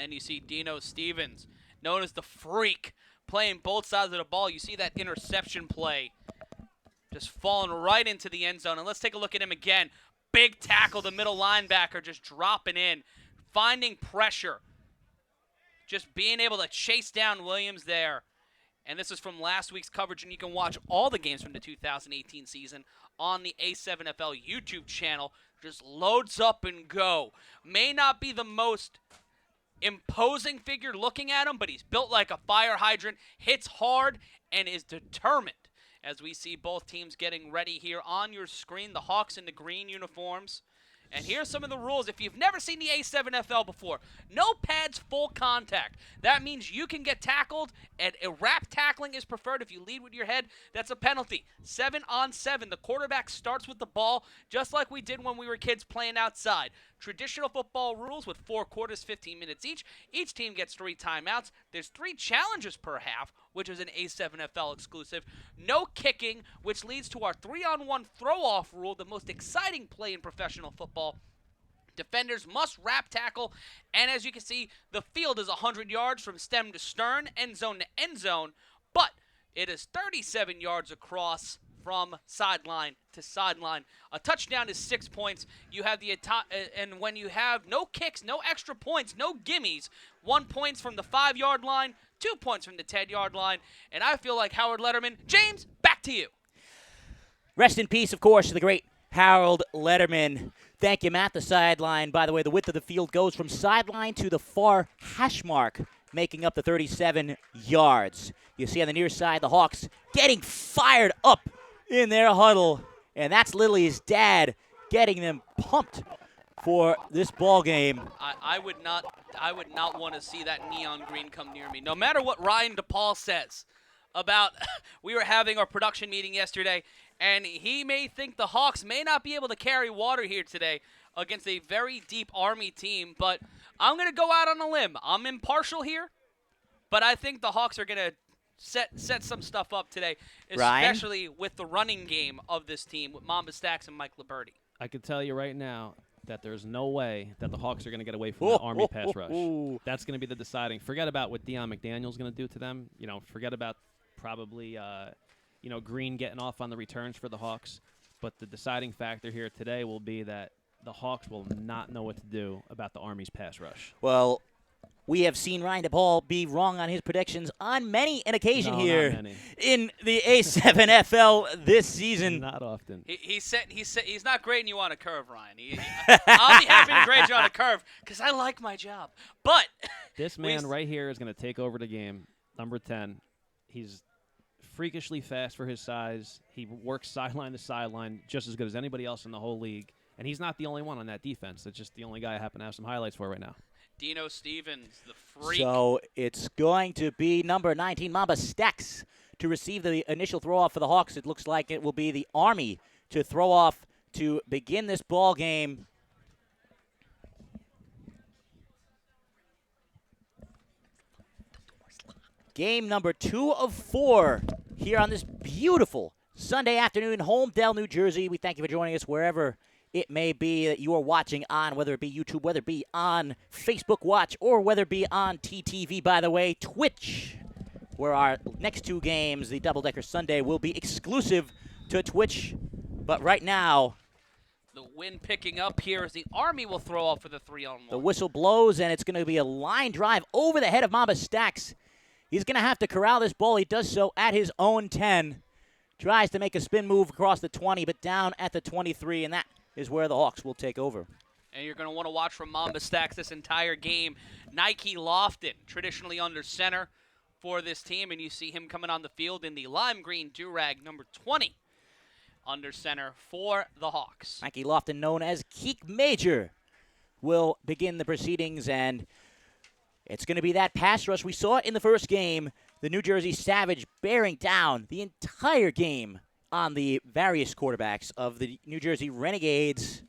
And you see Dino Stevens, known as the Freak, playing both sides of the ball. You see that interception play just falling right into the end zone. And let's take a look at him again. Big tackle, the middle linebacker just dropping in, finding pressure, just being able to chase down Williams there. And this is from last week's coverage, and you can watch all the games from the 2018 season on the A7FL YouTube channel. Just loads up and go. May not be the most imposing figure looking at him, but he's built like a fire hydrant, hits hard, and is determined. As we see both teams getting ready here on your screen, the Hawks in the green uniforms. And here's some of the rules. If you've never seen the A7FL before, no pads, full contact. That means you can get tackled, and a wrap tackling is preferred. If you lead with your head, that's a penalty. 7-on-7. The quarterback starts with the ball, just like we did when we were kids playing outside. Traditional football rules with 4 quarters, 15 minutes each. Each team gets 3 timeouts. There's 3 challenges per half, which is an A7FL exclusive. No kicking, which leads to our 3-on-1 throw-off rule, the most exciting play in professional football. Defenders must wrap tackle, and as you can see, the field is 100 yards from stem to stern, end zone to end zone, but it is 37 yards across from sideline to sideline. A touchdown is 6 points. You have and when you have no kicks, no extra points, no gimmies, 1 point from the 5-yard line, 2 points from the 10-yard line, and I feel like Howard Letterman. James, back to you. Rest in peace, of course, to the great Harold Letterman. Thank you, Matt. The sideline, by the way, the width of the field goes from sideline to the far hash mark, making up the 37 yards. You see on the near side, the Hawks getting fired up in their huddle, and that's Lily's dad getting them pumped for this ball game. I would not want to see that neon green come near me. No matter what Ryan DePaul says about, we were having our production meeting yesterday, and he may think the Hawks may not be able to carry water here today against a very deep Army team, but I'm going to go out on a limb. I'm impartial here, but I think the Hawks are going to set some stuff up today, especially Ryan? With the running game of this team with Mamba Stacks and Mike Liberti. I can tell you right now that there's no way that the Hawks are going to get away from the Army pass rush. That's going to be the deciding. Forget about what Deion McDaniel's going to do to them. Forget about probably Green getting off on the returns for the Hawks. But the deciding factor here today will be that the Hawks will not know what to do about the Army's pass rush. Well, we have seen Ryan DePaul be wrong on his predictions on many an occasion here in the A7FL this season. Not often. He said he's not grading you on a curve, Ryan. I'll be happy to grade you on a curve because I like my job. But this man right here is going to take over the game. Number 10. He's freakishly fast for his size. He works sideline to sideline just as good as anybody else in the whole league. And he's not the only one on that defense. It's just the only guy I happen to have some highlights for right now. Dino Stevens, the Freak. So it's going to be number 19, Mamba Stacks, to receive the initial throw-off for the Hawks. It looks like it will be the Army to throw off to begin this ball game. Game number 2 of 4 here on this beautiful Sunday afternoon, Holmdel, New Jersey. We thank you for joining us wherever it may be that you are watching on, whether it be YouTube, whether it be on Facebook Watch, or whether it be on TTV, by the way, Twitch, where our next 2 games, the Double Decker Sunday, will be exclusive to Twitch. But right now, the wind picking up here as the Army will throw off for the 3-on-1. The whistle blows, and it's going to be a line drive over the head of Mamba Stacks. He's going to have to corral this ball. He does so at his own 10. Tries to make a spin move across the 20, but down at the 23, and that is where the Hawks will take over. And you're going to want to watch from Mamba Stacks this entire game. Nike Lofton, traditionally under center for this team, and you see him coming on the field in the lime green do-rag, number 20, under center for the Hawks. Nike Lofton, known as Keek Major, will begin the proceedings, and it's going to be that pass rush we saw in the first game. The New Jersey Savage bearing down the entire game on the various quarterbacks of the New Jersey Renegades.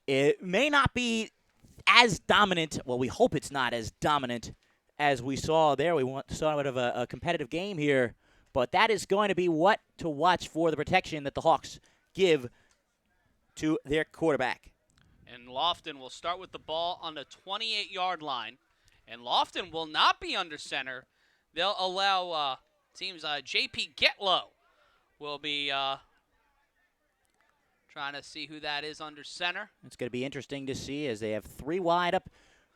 It may not be as dominant. Well, we hope it's not as dominant as we saw there. We saw a bit of a competitive game here. But that is going to be what to watch for, the protection that the Hawks give to their quarterback. And Lofton will start with the ball on the 28-yard line. And Lofton will not be under center. They'll allow, teams J.P. Getlow will be trying to see who that is under center. It's going to be interesting to see as they have 3 wide up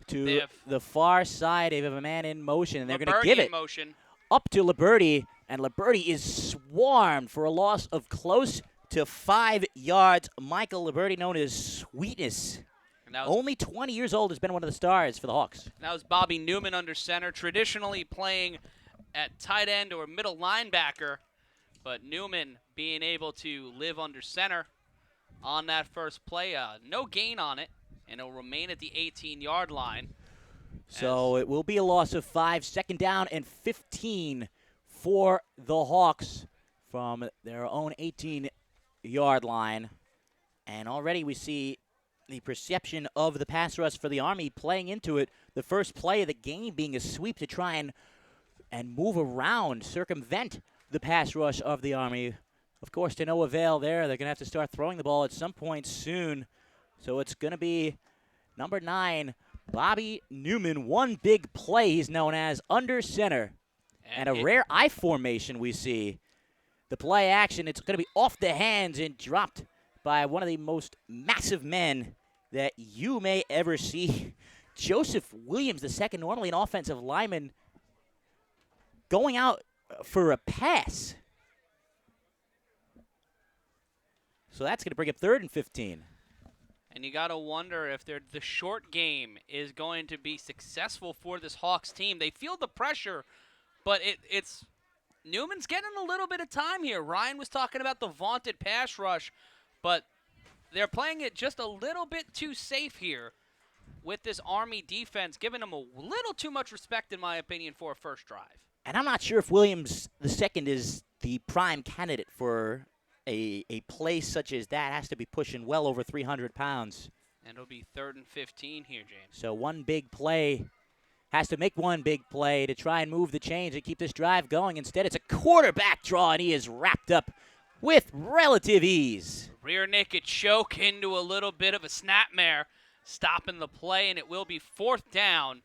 to the far side. They have a man in motion, and they're going to give it up to Liberty, and Liberty is swarmed for a loss of close to 5 yards. Michael Liberty, known as Sweetness, only 20 years old, has been one of the stars for the Hawks. That was Bobby Newman under center, traditionally playing at tight end or middle linebacker, but Newman being able to live under center on that first play. No gain on it, and it'll remain at the 18-yard line. So it will be a loss of 5, 2nd down and 15 for the Hawks from their own 18-yard line. And already we see the perception of the pass rush for the Army playing into it. The first play of the game being a sweep to try and move around, circumvent the pass rush of the Army. Of course, to no avail there. They're going to have to start throwing the ball at some point soon. So it's going to be number 9, Bobby Newman. One big play he's known as under center. And a rare I formation we see. The play action, it's going to be off the hands and dropped by one of the most massive men that you may ever see. Joseph Williams, the second, normally an offensive lineman, going out for a pass. So that's going to bring up 3rd and 15. And you got to wonder if the short game is going to be successful for this Hawks team. They feel the pressure, but it's Newman's getting a little bit of time here. Ryan was talking about the vaunted pass rush, but they're playing it just a little bit too safe here with this Army defense, giving them a little too much respect, in my opinion, for a first drive. And I'm not sure if Williams II is the prime candidate for a play such as that. Has to be pushing well over 300 pounds. And it'll be 3rd and 15 here, James. So one big play, has to make one big play to try and move the chains and keep this drive going. Instead, it's a quarterback draw, and he is wrapped up with relative ease. Rear naked choke into a little bit of a snapmare, stopping the play, and it will be 4th down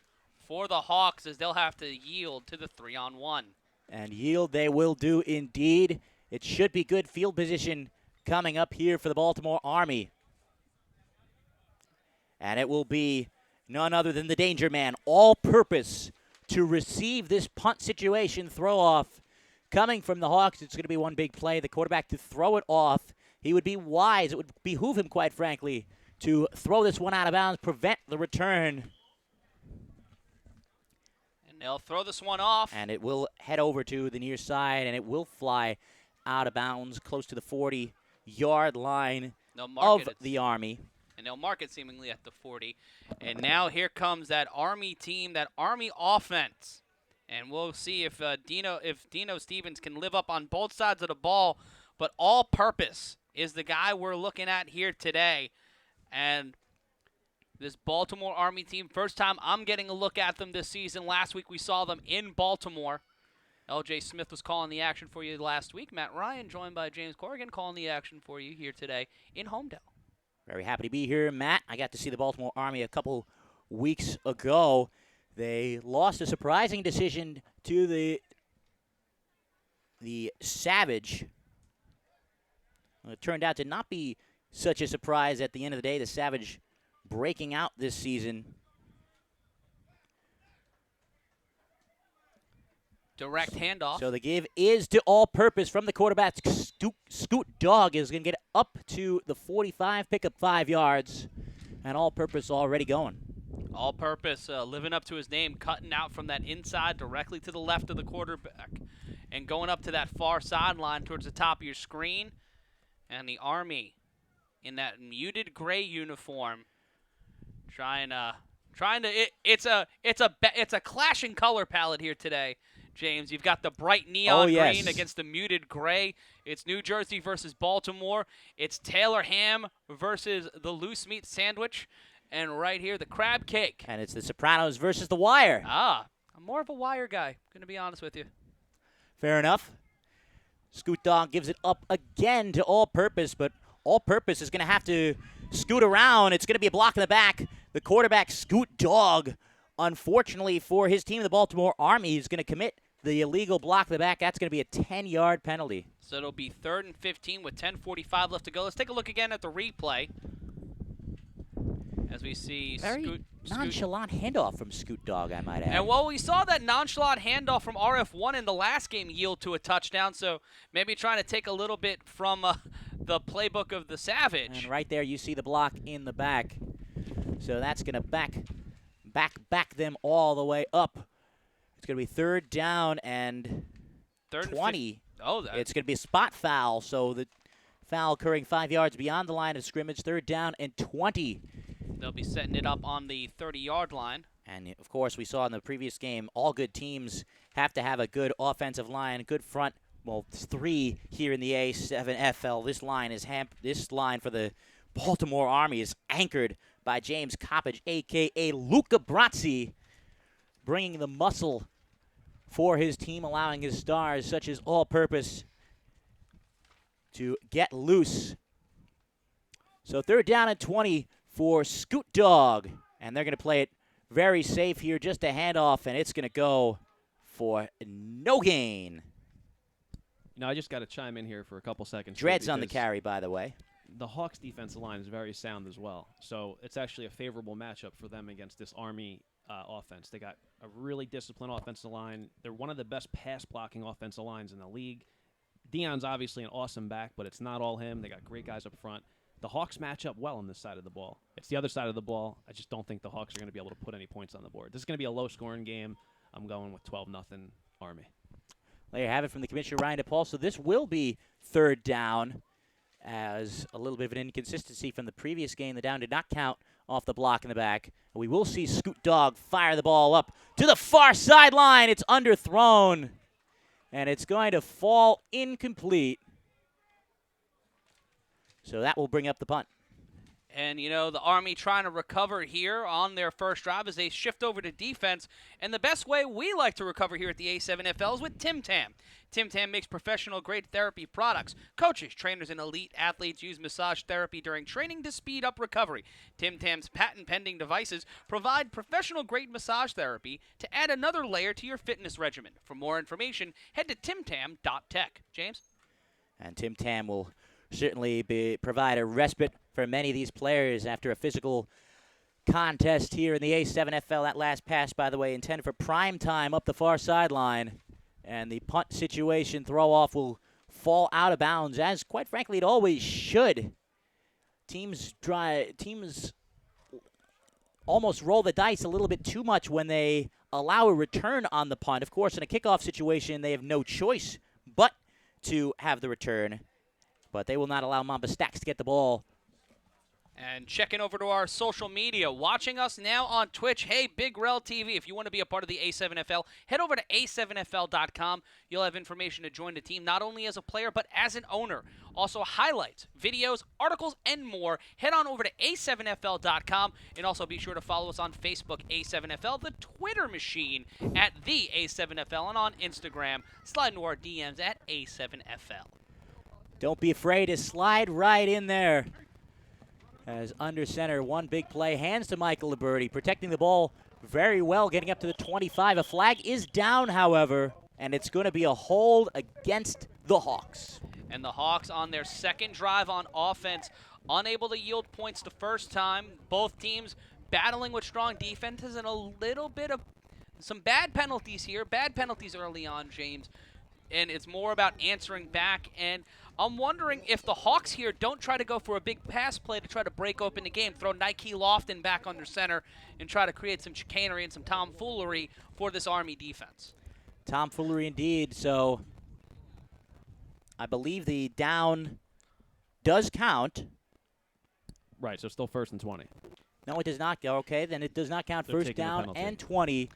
for the Hawks as they'll have to yield to the 3-on-1. And yield they will do indeed. It should be good field position coming up here for the Baltimore Army. And it will be none other than the danger man, all purpose, to receive this punt situation throw off. Coming from the Hawks, it's going to be one big play. The quarterback to throw it off. He would be wise. It would behoove him, quite frankly, to throw this one out of bounds, prevent the return. And they'll throw this one off. And it will head over to the near side, and it will fly out of bounds close to the 40-yard line of the Army. And they'll mark it seemingly at the 40. And now here comes that Army team, that Army offense. And we'll see if Dino Stevens can live up on both sides of the ball. But all purpose is the guy we're looking at here today. And this Baltimore Army team, first time I'm getting a look at them this season. Last week we saw them in Baltimore. LJ Smith was calling the action for you last week. Matt Ryan, joined by James Corrigan, calling the action for you here today in Homedale. Very happy to be here, Matt. I got to see the Baltimore Army a couple weeks ago. They lost a surprising decision to the Savage. It turned out to not be such a surprise at the end of the day. The Savage breaking out this season. Direct handoff. So the give is to all purpose from the quarterback. Scoot Dog is going to get up to the 45, pick up 5 yards, and all purpose already going. All purpose, living up to his name, cutting out from that inside directly to the left of the quarterback and going up to that far sideline towards the top of your screen. And the Army in that muted gray uniform it's a clashing color palette here today. James, you've got the bright neon green against the muted gray. It's New Jersey versus Baltimore. It's Taylor ham versus the loose meat sandwich. And right here, the crab cake. And it's the Sopranos versus the Wire. I'm more of a Wire guy, going to be honest with you. Fair enough. Scoot Dog gives it up again to all purpose, but all purpose is going to have to scoot around. It's going to be a block in the back. The quarterback, Scoot Dog, unfortunately for his team, the Baltimore Army, is going to commit the illegal block in the back. That's going to be a 10-yard penalty. So it'll be 3rd and 15 with 10:45 left to go. Let's take a look again at the replay. As we see Very nonchalant handoff from Scoot Dog, I might add. And well, we saw that nonchalant handoff from RF1 in the last game yield to a touchdown, so maybe trying to take a little bit from the playbook of the Savage. And right there you see the block in the back. So that's going to back them all the way up. It's going to be 3rd down and 20. It's going to be a spot foul, so the foul occurring 5 yards beyond the line of scrimmage. 3rd down and 20. They'll be setting it up on the 30-yard line. And, of course, we saw in the previous game, all good teams have to have a good offensive line, a good front. Well, 3 here in the A7FL. This line for the Baltimore Army is anchored by James Coppage, a.k.a. Luca Brazzi, bringing the muscle for his team, allowing his stars, such as all-purpose, to get loose. So 3rd down and 20 for Scoot Dog, and they're going to play it very safe here, just a handoff, and it's going to go for no gain. I just got to chime in here for a couple seconds. Dreads on the carry, by the way. The Hawks' defensive line is very sound as well, so it's actually a favorable matchup for them against this Army offense. They got a really disciplined offensive line. They're one of the best pass-blocking offensive lines in the league. Dion's obviously an awesome back, but it's not all him. They got great guys up front. The Hawks match up well on this side of the ball. It's the other side of the ball. I just don't think the Hawks are going to be able to put any points on the board. This is going to be a low-scoring game. I'm going with 12-0 Army. There you have it from the Commissioner, Ryan DePaul. So this will be 3rd down, as a little bit of an inconsistency from the previous game. The down did not count off the block in the back. We will see Scoot Dog fire the ball up to the far sideline. It's underthrown, and it's going to fall incomplete. So that will bring up the punt. And, the Army trying to recover here on their first drive as they shift over to defense. And the best way we like to recover here at the A7FL is with Tim Tam. Tim Tam makes professional-grade therapy products. Coaches, trainers, and elite athletes use massage therapy during training to speed up recovery. Tim Tam's patent-pending devices provide professional-grade massage therapy to add another layer to your fitness regimen. For more information, head to timtam.tech. James? And Tim Tam will certainly provide a respite for many of these players after a physical contest here in the A7FL. That last pass, by the way, intended for prime time up the far sideline. And the punt situation throw-off will fall out of bounds, as, quite frankly, it always should. Teams almost roll the dice a little bit too much when they allow a return on the punt. Of course, in a kickoff situation, they have no choice but to have the return. But they will not allow Mamba Stacks to get the ball. And checking over to our social media, watching us now on Twitch. Hey, Big Rel TV, if you want to be a part of the A7FL, head over to A7FL.com. You'll have information to join the team, not only as a player, but as an owner. Also, highlights, videos, articles, and more. Head on over to A7FL.com. And also be sure to follow us on Facebook, A7FL, the Twitter machine at the A7FL, and on Instagram, slide into our DMs at A7FL. Don't be afraid to slide right in there. As under center, one big play, hands to Michael Liberti, protecting the ball very well, getting up to the 25. A flag is down, however, and it's going to be a hold against the Hawks. And the Hawks on their second drive on offense, unable to yield points the first time. Both teams battling with strong defenses and a little bit of some bad penalties here. Bad penalties early on, James. And it's more about answering back. And I'm wondering if the Hawks here don't try to go for a big pass play to try to break open the game, throw Nike Lofton back under center, and try to create some chicanery and some tomfoolery for this Army defense. Tomfoolery indeed. So I believe the down does count. Right, so still 1st and 20. No, it does not go. Okay, then it does not count. They're First down and 20.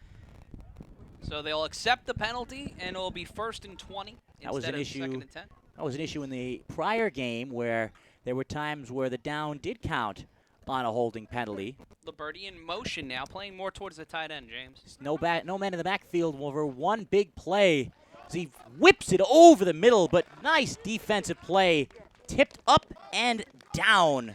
So they'll accept the penalty, and it'll be 1st and 20 instead of 2nd and 10. That was an issue in the prior game where there were times where the down did count on a holding penalty. Liberti in motion now, playing more towards the tight end, James. No man in the backfield over one big play as he whips it over the middle, but nice defensive play. Tipped up and down.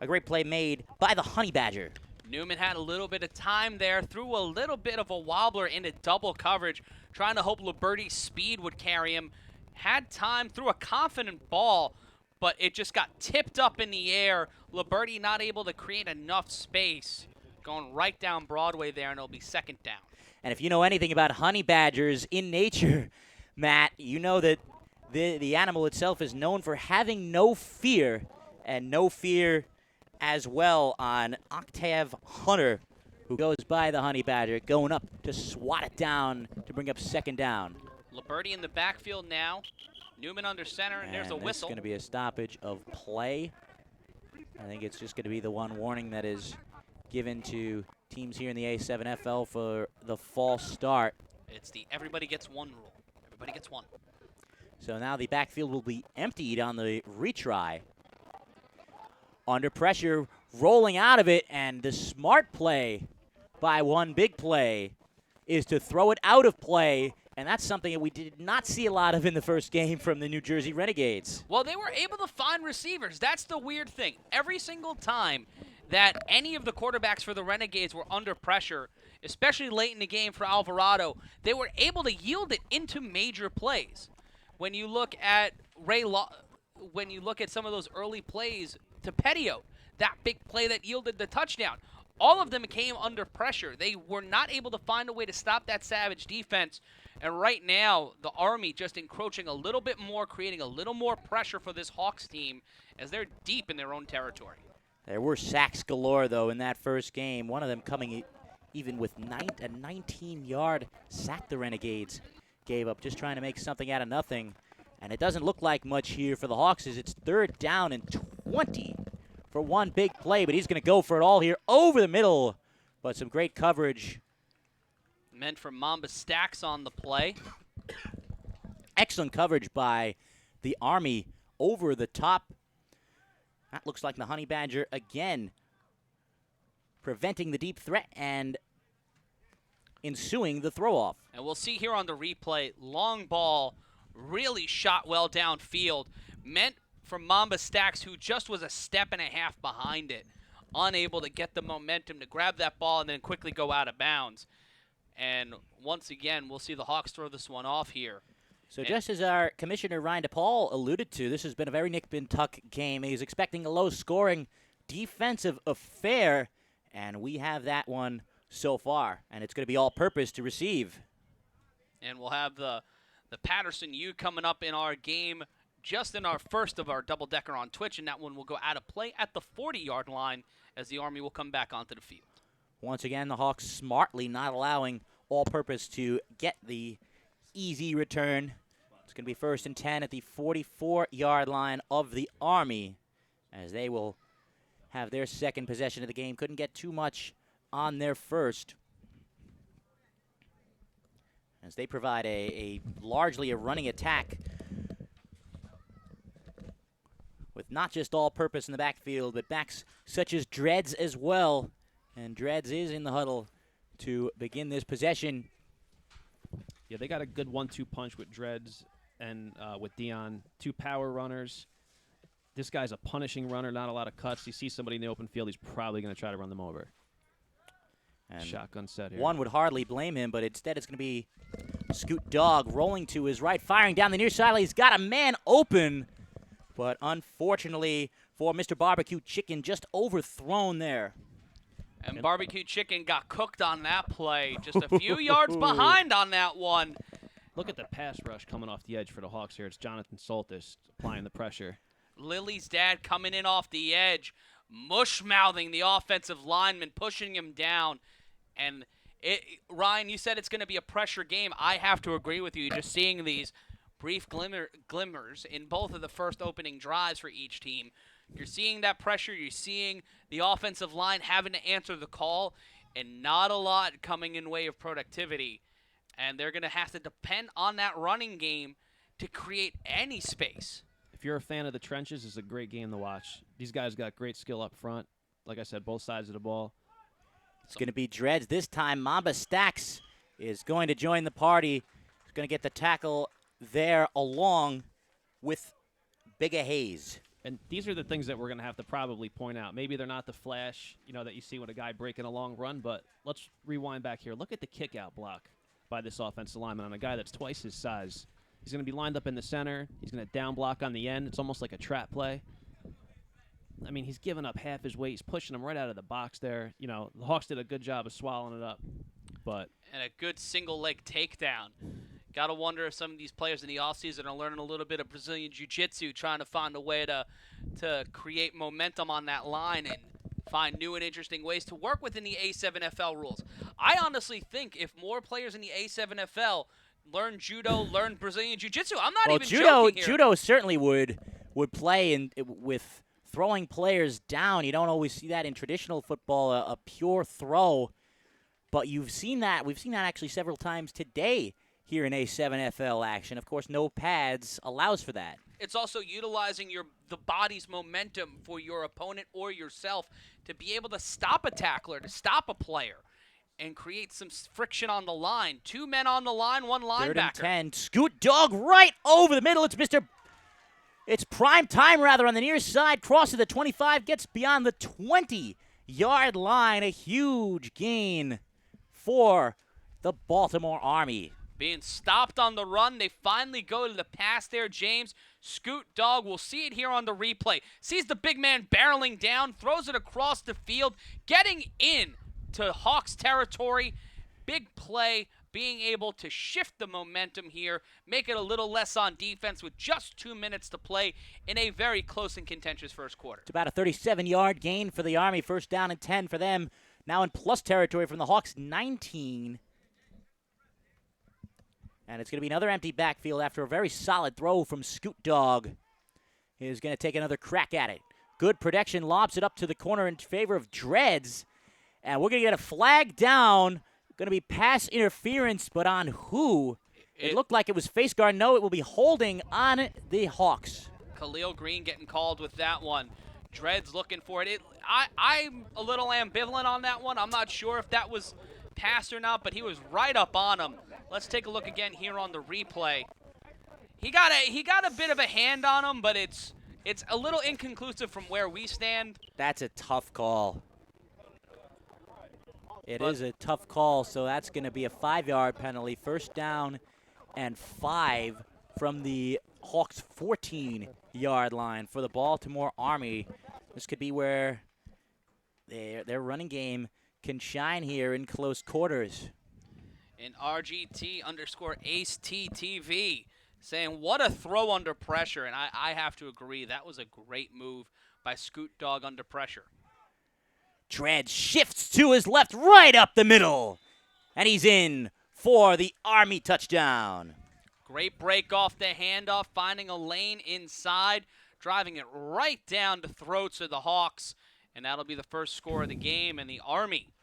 A great play made by the Honey Badger. Newman had a little bit of time there, threw a little bit of a wobbler into double coverage, trying to hope Liberty's speed would carry him. Had time, threw a confident ball, but it just got tipped up in the air. Liberty not able to create enough space. Going right down Broadway there, and it'll be second down. And if you know anything about honey badgers in nature, Matt, you know that the animal itself is known for having no fear, and no fear as well on Octave Hunter, who goes by the honey badger, going up to swat it down to bring up second down. Liberty in the backfield now. Newman under center, and there's a whistle. It's going to be a stoppage of play. I think it's just going to be the one warning that is given to teams here in the A7FL for the false start. It's the everybody gets one rule. Everybody gets one. So now the backfield will be emptied on the retry. Under pressure, rolling out of it, and the smart play by one big play is to throw it out of play, and that's something that we did not see a lot of in the first game from the New Jersey Renegades. Well, they were able to find receivers. That's the weird thing. Every single time that any of the quarterbacks for the Renegades were under pressure, especially late in the game for Alvarado, they were able to yield it into major plays. When you look at when you look at some of those early plays to Petio, that big play that yielded the touchdown, all of them came under pressure. They were not able to find a way to stop that Savage defense. And right now, the Army just encroaching a little bit more, creating a little more pressure for this Hawks team as they're deep in their own territory. There were sacks galore, though, in that first game. One of them coming even with a 19-yard sack the Renegades gave up, just trying to make something out of nothing. And it doesn't look like much here for the Hawks as it's third down and 20 for one big play, but he's going to go for it all here over the middle. But some great coverage. Meant for Mamba Stacks on the play. Excellent coverage by the Army over the top. That looks like the Honey Badger again, preventing the deep threat and ensuing the throw-off. And we'll see here on the replay, long ball really shot well downfield. Meant for Mamba Stacks, who just was a step and a half behind it. Unable to get the momentum to grab that ball and then quickly go out of bounds. And once again, we'll see the Hawks throw this one off here. So just as our Commissioner Ryan DePaul alluded to, this has been a very Nick Bintuck game. He's expecting a low-scoring defensive affair, and we have that one so far. And it's going to be all-purpose to receive. And we'll have the Paterson U coming up in our game, just in our first of our double-decker on Twitch, and that one will go out of play at the 40-yard line as the Army will come back onto the field. Once again, the Hawks smartly not allowing all-purpose to get the easy return. It's going to be first and 10 at the 44-yard line of the Army as they will have their second possession of the game. Couldn't get too much on their first, as they provide a largely a running attack with not just all-purpose in the backfield, but backs such as Dreads as well. And Dreads is in the huddle to begin this possession. Yeah, they got a good 1-2 punch with Dreads and with Dion. Two power runners. This guy's a punishing runner, not a lot of cuts. He sees somebody in the open field, he's probably going to try to run them over. And shotgun set here. One would hardly blame him, but instead it's going to be Scoot Dog rolling to his right, firing down the near sideline. He's got a man open, but unfortunately for Mr. Barbecue Chicken, just overthrown there. And Barbecue Chicken got cooked on that play. Just a few yards behind on that one. Look at the pass rush coming off the edge for the Hawks here. It's Jonathan Soltis applying the pressure. Lily's dad coming in off the edge, mush-mouthing the offensive lineman, pushing him down. And Ryan, you said it's going to be a pressure game. I have to agree with you. Just seeing these brief glimmers in both of the first opening drives for each team. You're seeing that pressure. You're seeing the offensive line having to answer the call, and not a lot coming in way of productivity. And they're going to have to depend on that running game to create any space. If you're a fan of the trenches, it's a great game to watch. These guys got great skill up front. Like I said, both sides of the ball. It's going to be Dreads. This time, Mamba Stacks is going to join the party. He's going to get the tackle there along with Bigga Hayes. And these are the things that we're going to have to probably point out. Maybe they're not the flash, that you see with a guy breaking a long run, but let's rewind back here. Look at the kick-out block by this offensive lineman on a guy that's twice his size. He's going to be lined up in the center. He's going to down block on the end. It's almost like a trap play. I mean, he's giving up half his weight. He's pushing him right out of the box there. The Hawks did a good job of swallowing it up. And a good single-leg takedown. Got to wonder if some of these players in the offseason are learning a little bit of Brazilian Jiu-Jitsu, trying to find a way to create momentum on that line and find new and interesting ways to work within the A7FL rules. I honestly think if more players in the A7FL learn judo, learn Brazilian Jiu-Jitsu, I'm not even joking here. Judo certainly would play with throwing players down. You don't always see that in traditional football, a pure throw. But you've seen that. We've seen that actually several times today here in A7FL action. Of course, no pads allows for that. It's also utilizing the body's momentum for your opponent or yourself to be able to stop a tackler, to stop a player, and create some friction on the line. 2 men on the line, 1 linebacker. 3rd and 10. Scoot dog right over the middle. It's prime time rather on the near side. Crosses the 25, gets beyond the 20-yard line. A huge gain for the Baltimore Army. Being stopped on the run. They finally go to the pass there, James. Scoot dog, we'll see it here on the replay. Sees the big man barreling down, throws it across the field, getting in to Hawks territory. Big play, being able to shift the momentum here, make it a little less on defense with just 2 minutes to play in a very close and contentious first quarter. It's about a 37-yard gain for the Army. 1st down and 10 for them. Now in plus territory from the Hawks, 19. And it's going to be another empty backfield after a very solid throw from Scoot Dog. He's going to take another crack at it. Good protection, lobs it up to the corner in favor of Dreads. And we're going to get a flag down. Going to be pass interference, but on who? It looked like it was face guard. No, it will be holding on the Hawks. Khalil Green getting called with that one. Dreads looking for it. I'm a little ambivalent on that one. I'm not sure if that was pass or not, but he was right up on him. Let's take a look again here on the replay. He got a bit of a hand on him, but it's a little inconclusive from where we stand. That's a tough call. It is a tough call, so that's going to be a 5-yard penalty. 1st down and 5 from the Hawks' 14-yard line for the Baltimore Army. This could be where their running game can shine here in close quarters. And RGT_AceTTV saying, what a throw under pressure. And I have to agree, that was a great move by Scoot Dog under pressure. Dredd shifts to his left, right up the middle. And he's in for the Army touchdown. Great break off the handoff, finding a lane inside, driving it right down the throats of the Hawks. And that'll be the first score of the game. And the Army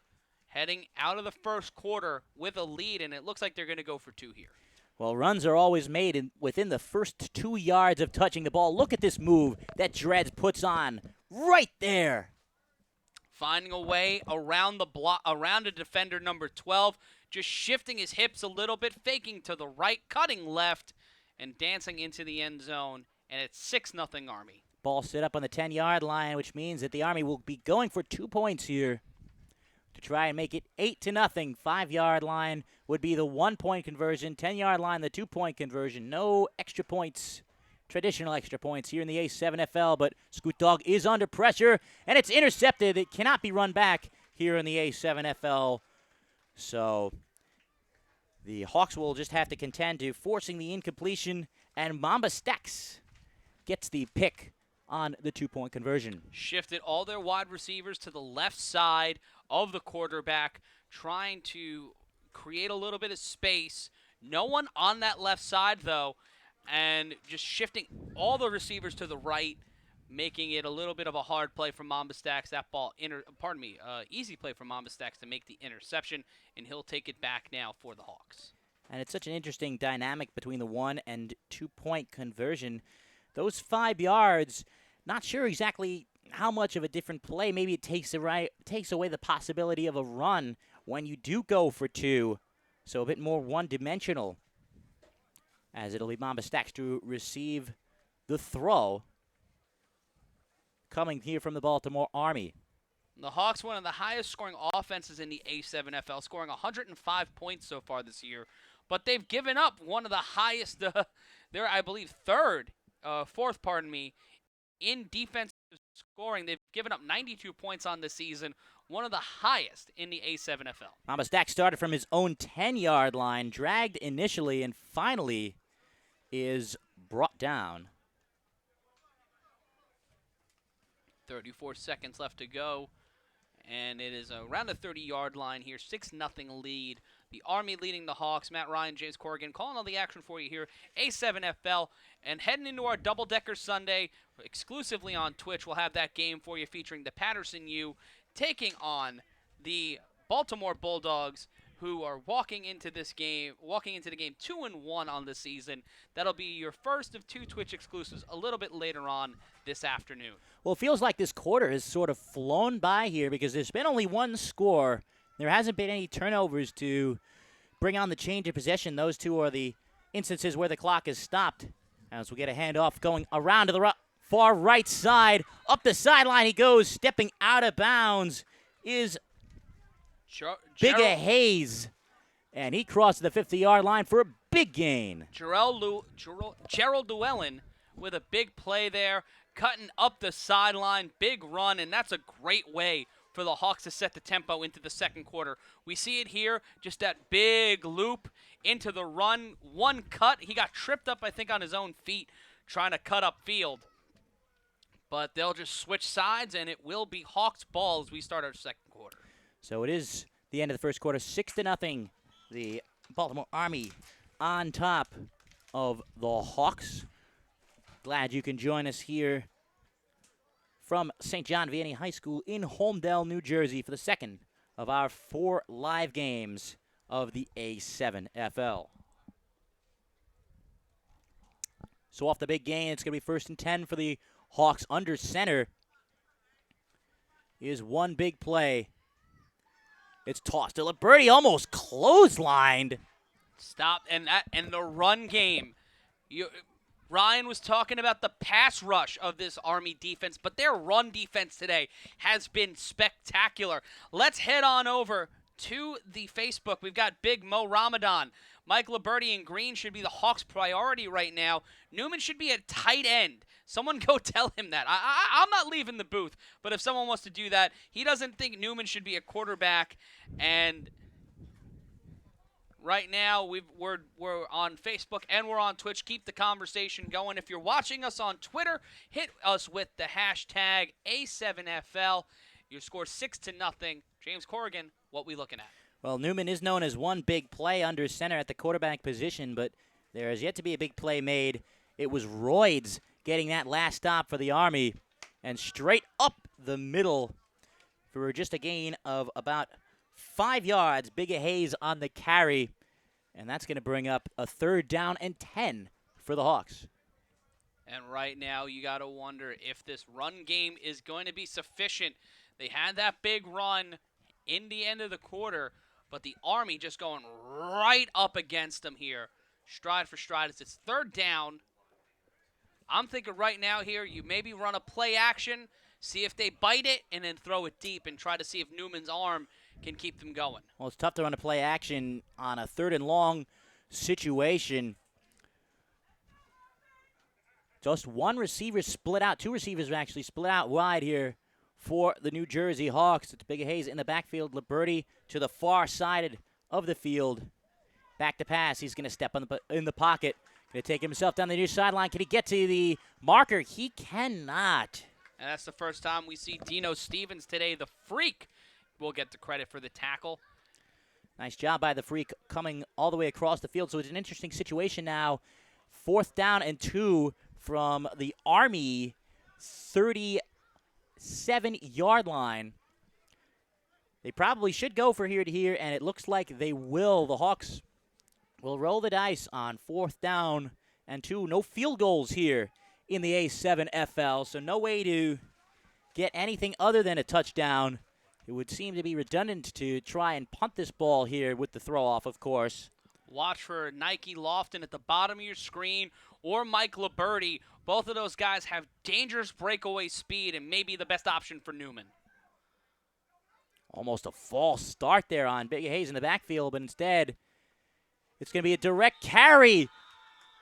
heading out of the first quarter with a lead, and it looks like they're going to go for 2 here. Well, runs are always made within the first 2 yards of touching the ball. Look at this move that Dreads puts on right there. Finding a way around the block, around a defender number 12, just shifting his hips a little bit, faking to the right, cutting left, and dancing into the end zone. And it's 6-0 Army. Ball set up on the 10-yard line, which means that the Army will be going for 2 points here to try and make it 8-0. 5-yard line would be the 1-point conversion. 10-yard line, the 2-point conversion. No extra points, traditional extra points here in the A7FL, but Scoot Dog is under pressure, and it's intercepted. It cannot be run back here in the A7FL. So the Hawks will just have to contend to forcing the incompletion, and Mamba Stacks gets the pick on the 2-point conversion. Shifted all their wide receivers to the left side of the quarterback, trying to create a little bit of space. No one on that left side, though, and just shifting all the receivers to the right, making it a little bit of a hard play from Mamba Stacks. That ball, easy play from Mamba Stacks to make the interception, and he'll take it back now for the Hawks. And it's such an interesting dynamic between the 1- and 2-point conversion. Those 5 yards, not sure exactly how much of a different play. Maybe it takes away the possibility of a run when you do go for 2. So a bit more one-dimensional, as it'll be Mamba Stacks to receive the throw. coming here from the Baltimore Army. The Hawks, one of the highest scoring offenses in the A7FL, scoring 105 points so far this year. But they've given up one of the highest, they're, I believe, fourth, in defensive scoring. They've given up 92 points on the season, one of the highest in the A7FL. Thomas Stack started from his own 10-yard line, dragged initially, and finally is brought down. 34 seconds left to go, and it is around the 30-yard line here, 6-0 lead. The Army leading the Hawks. Matt Ryan, James Corrigan calling all the action for you here. A7FL, and heading into our double-decker Sunday, exclusively on Twitch. We'll have that game for you featuring the Paterson U taking on the Baltimore Bulldogs, who are walking into the game 2-1 on the season. That'll be your first of 2 Twitch exclusives a little bit later on this afternoon. Well, it feels like this quarter has sort of flown by here because there's been only one score. There hasn't been any turnovers to bring on the change of possession. Those two are the instances where the clock is stopped. As we get a handoff going around to the far right side. Up the sideline he goes, stepping out of bounds is Big Hayes. And he crosses the 50-yard line for a big gain. Gerald Llewellyn with a big play there, cutting up the sideline, big run, and that's a great way for the Hawks to set the tempo into the second quarter. We see it here, just that big loop into the run, one cut. He got tripped up, I think, on his own feet trying to cut up field. But they'll just switch sides, and it will be Hawks ball as we start our second quarter. So it is the end of the first quarter, 6-0. The Baltimore Army on top of the Hawks. Glad you can join us here from St. John Vianney High School in Holmdel, New Jersey for the second of our 4 live games of the A7FL. So off the big gain, it's going to be 1st and 10 for the Hawks. Under center is one big play. It's tossed to Liberty, almost clotheslined. Stop, and the run game. Ryan was talking about the pass rush of this Army defense, but their run defense today has been spectacular. Let's head on over to the Facebook. We've got Big Mo Ramadan. Mike Liberty and Green should be the Hawks' priority right now. Newman should be at tight end. Someone go tell him that. I'm not leaving the booth, but if someone wants to do that, he doesn't think Newman should be a quarterback. And right now, we're on Facebook and we're on Twitch. Keep the conversation going. If you're watching us on Twitter, hit us with the hashtag A7FL. Your score 6-0. James Corrigan, what we looking at? Well, Newman is known as one big play under center at the quarterback position, but there has yet to be a big play made. It was Royds getting that last stop for the Army, and straight up the middle for just a gain of about 5 yards. Big Hayes on the carry, and that's going to bring up a 3rd down and 10 for the Hawks. And right now, you got to wonder if this run game is going to be sufficient. They had that big run in the end of the quarter, but the Army just going right up against them here, stride for stride. It's 3rd down. I'm thinking right now here, you maybe run a play action, see if they bite it, and then throw it deep and try to see if Newman's arm can keep them going. Well, it's tough to run a play action on a 3rd and long situation. Just one receiver split out. 2 receivers actually split out wide here for the New Jersey Hawks. It's Big Hayes in the backfield. Liberty to the far side of the field. Back to pass. He's going to step in the pocket. Going to take himself down the near sideline. Can he get to the marker? He cannot. And that's the first time we see Dino Stevens today. The Freak will get the credit for the tackle. Nice job by the Freak coming all the way across the field. So it's an interesting situation now. 4th down and 2 from the Army 37-yard line. They probably should go for here to here, and it looks like they will. The Hawks will roll the dice on 4th down and 2. No field goals here in the A7FL, so no way to get anything other than a touchdown. It would seem to be redundant to try and punt this ball here with the throw-off, of course. Watch for Nike Lofton at the bottom of your screen or Mike Liberty. Both of those guys have dangerous breakaway speed and may be the best option for Newman. Almost a false start there on Big Hayes in the backfield, but instead it's going to be a direct carry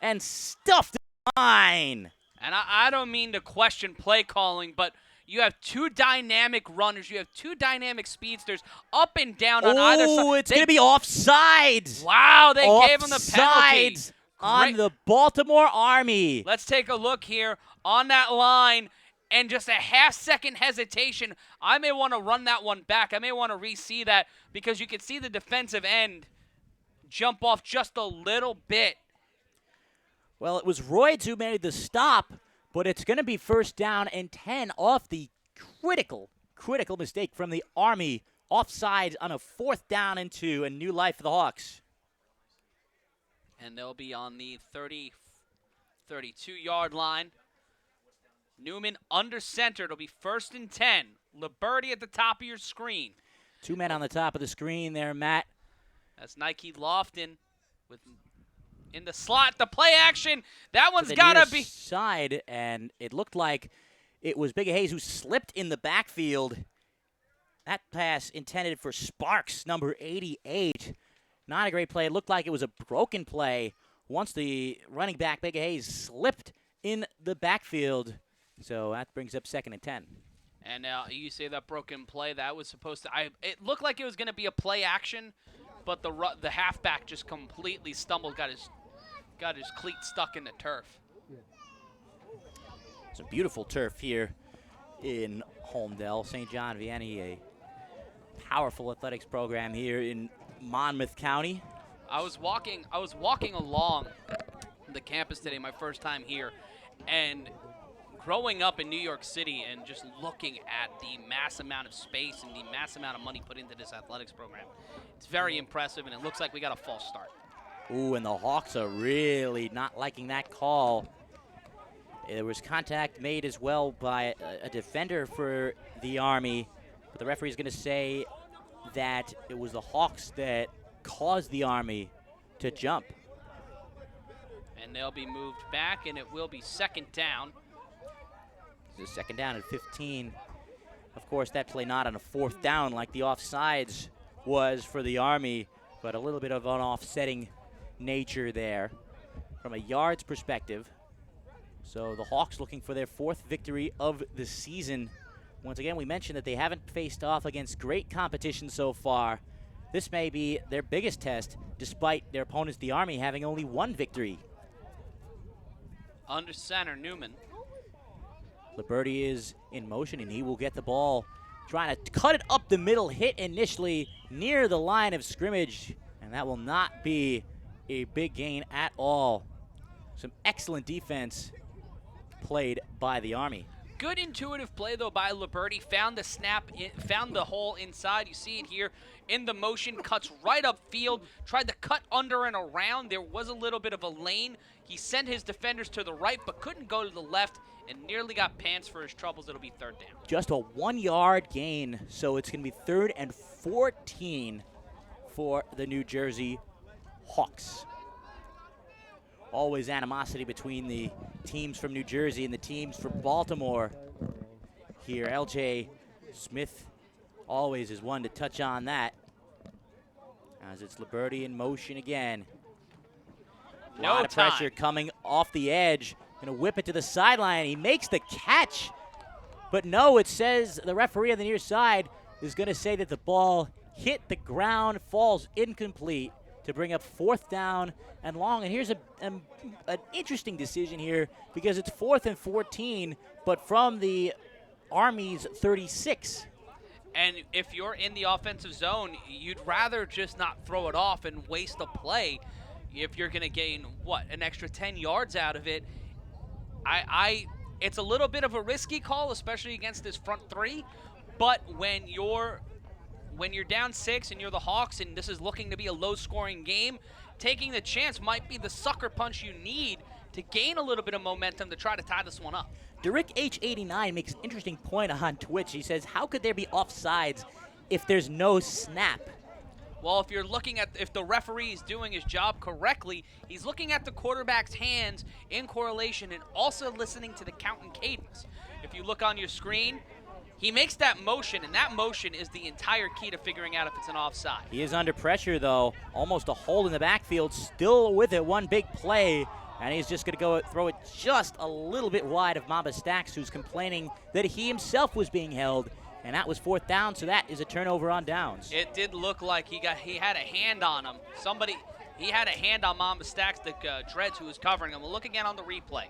and stuffed line. And I don't mean to question play calling, but you have two dynamic runners. You have two dynamic speedsters up and down on either side. Oh, it's going to be offsides. Wow, they gave him the penalty. Offsides on the Baltimore Army. Let's take a look here on that line. And just a half-second hesitation, I may want to run that one back. I may want to re-see that because you can see the defensive end jump off just a little bit. Well, it was Royds who made the stop, but it's going to be first down and 10 off the critical mistake from the Army. Offsides on a 4th down and 2, a new life for the Hawks. And they'll be on the 32-yard line. Newman under center. It'll be 1st and 10. Liberty at the top of your screen. 2 men on the top of the screen there, Matt. That's Nike Lofton with in the slot. The play action. That one's to the got near to be. Side, and it looked like it was Big Hayes who slipped in the backfield. That pass intended for Sparks, number 88. Not a great play. It looked like it was a broken play once the running back, Big Hayes, slipped in the backfield. So that brings up 2nd and 10. And you say that broken play, that was supposed to it looked like it was going to be a play action, but the halfback just completely stumbled, got his cleat stuck in the turf. Some beautiful turf here in Holmdel. St. John Vianney, a powerful athletics program here in Monmouth County. I was walking along the campus today, my first time here, and growing up in New York City and just looking at the mass amount of space and the mass amount of money put into this athletics program, it's very impressive, and it looks like we got a false start. Ooh, and the Hawks are really not liking that call. There was contact made as well by a defender for the Army, but the referee is going to say that it was the Hawks that caused the Army to jump. And they'll be moved back, and it will be 2nd down. It's a 2nd down at 15. Of course, that play not on a 4th down like the offsides was for the Army, but a little bit of an offsetting nature there from a yards perspective. So the Hawks looking for their 4th victory of the season. Once again, we mentioned that they haven't faced off against great competition so far. This may be their biggest test, despite their opponents, the Army, having only 1 victory. Under center, Newman. Liberty is in motion, and he will get the ball. Trying to cut it up the middle, hit initially near the line of scrimmage, and that will not be a big gain at all. Some excellent defense played by the Army. Good intuitive play, though, by Liberty. Found the snap, found the hole inside. You see it here in the motion. Cuts right up field. Tried to cut under and around. There was a little bit of a lane. He sent his defenders to the right, but couldn't go to the left, and nearly got pants for his troubles. It'll be 3rd down. Just a 1-yard gain, so it's going to be 3rd and 14 for the New Jersey Hawks. Always animosity between the teams from New Jersey and the teams from Baltimore. Here, LJ Smith always is one to touch on that. As it's Liberty in motion again. A lot of pressure coming off the edge. Going to whip it to the sideline. He makes the catch. But no, it says the referee on the near side is going to say that the ball hit the ground, falls incomplete to bring up 4th down and long. And here's an interesting decision here because it's 4th and 14, but from the Army's 36. And if you're in the offensive zone, you'd rather just not throw it off and waste a play. If you're going to gain, an extra 10 yards out of it, it's a little bit of a risky call, especially against this front 3. But when you're down 6 and you're the Hawks and this is looking to be a low-scoring game, taking the chance might be the sucker punch you need to gain a little bit of momentum to try to tie this one up. Derek H89 makes an interesting point on Twitch. He says, how could there be offsides if there's no snap? Well, if you're looking at, if the referee is doing his job correctly, he's looking at the quarterback's hands in correlation and also listening to the count and cadence. If you look on your screen, he makes that motion, and that motion is the entire key to figuring out if it's an offside. He is under pressure, though. Almost a hole in the backfield. Still with it. One big play. And he's just going to go throw it just a little bit wide of Mamba Stacks, who's complaining that he himself was being held. And that was 4th down, so that is a turnover on downs. It did look like he had a hand on him. He had a hand on Mamba Stacks, the Dreads, who was covering him. We'll look again on the replay.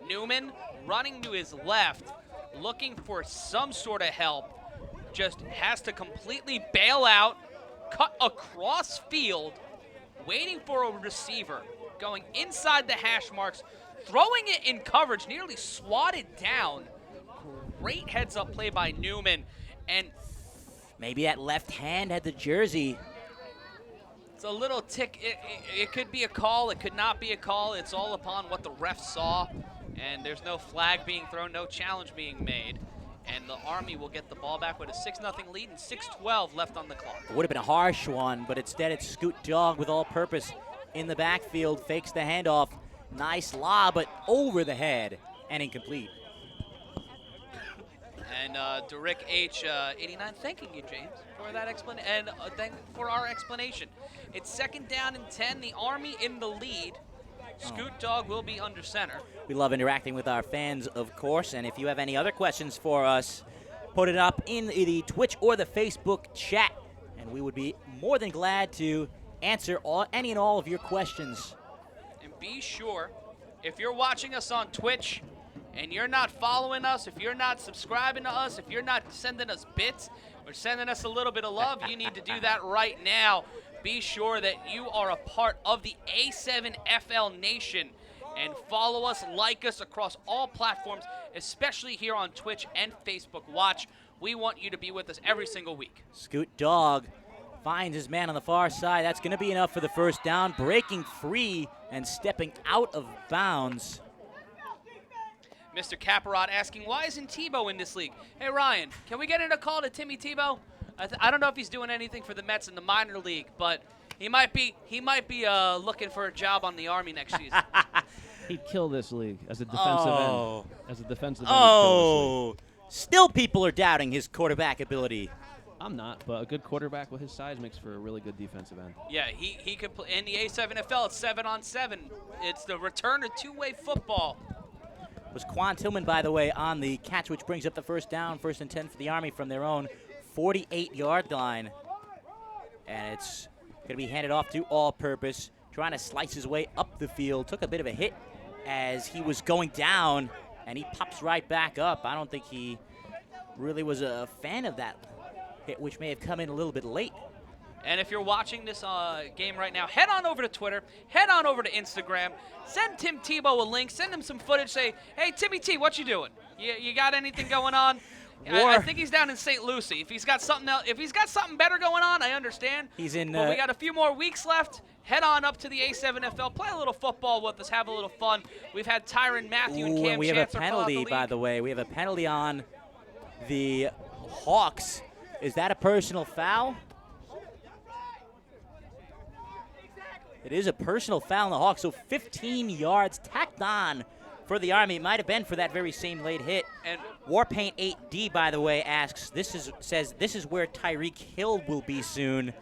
Newman running to his left, looking for some sort of help. Just has to completely bail out, cut across field, waiting for a receiver, going inside the hash marks, throwing it in coverage, nearly swatted down. Great heads-up play by Newman. And maybe that left hand had the jersey. it's a little tick. It could be a call. It could not be a call. It's all upon what the ref saw. And there's no flag being thrown, no challenge being made. And the Army will get the ball back with a 6-0 lead and 6:12 left on the clock. It would have been a harsh one, but instead it's Scoot Dog with all-purpose in the backfield. Fakes the handoff. Nice lob, but over the head and incomplete. And Derrick H. 89 thanking you, James, for that explanation, and for our explanation. It's 2nd down and 10. The Army in the lead. Scoot Dog will be under center. We love interacting with our fans, of course, and if you have any other questions for us, put it up in the Twitch or the Facebook chat, and we would be more than glad to answer any and all of your questions. And be sure, if you're watching us on Twitch and you're not following us, if you're not subscribing to us, if you're not sending us bits or sending us a little bit of love, you need to do that right now. Be sure that you are a part of the A7FL Nation and follow us, like us across all platforms, especially here on Twitch and Facebook Watch. We want you to be with us every single week. Scoot Dog finds his man on the far side. That's going to be enough for the 1st down. Breaking free and stepping out of bounds. Mr. Caparot asking, why isn't Tebow in this league? Hey, Ryan, can we get in a call to Timmy Tebow? I don't know if he's doing anything for the Mets in the minor league, but he might be looking for a job on the Army next season. He'd kill this league as a defensive end. As a defensive end, he'd kill Oh, still people are doubting his quarterback ability. this league. I'm not, but a good quarterback with his size makes for a really good defensive end. Yeah, he could play in the A7FL. It's 7-on-7. It's the return to two-way football. It was Quan Tillman, by the way, on the catch, which brings up the 1st down, 1st and 10 for the Army from their own 48-yard line. And it's going to be handed off to all-purpose, trying to slice his way up the field. Took a bit of a hit as he was going down, and he pops right back up. I don't think he really was a fan of that hit, which may have come in a little bit late. And if you're watching this game right now, head on over to Twitter, head on over to Instagram, send Tim Tebow a link, send him some footage, say, hey, Timmy T, what you doing? You got anything going on? I think he's down in St. Lucie. If he's got something else, if he's got something better going on, I understand. He's in. But we got a few more weeks left. Head on up to the A7FL, play a little football with us, have a little fun. We've had Tyron Matthew and Cam and we have a Chancellor penalty, by the way. We have a penalty on the Hawks. Is that a personal foul? It is a personal foul on the Hawks, so 15 yards tacked on for the Army. It might have been for that very same late hit. And Warpaint 8D, by the way, says this is where Tyreek Hill will be soon.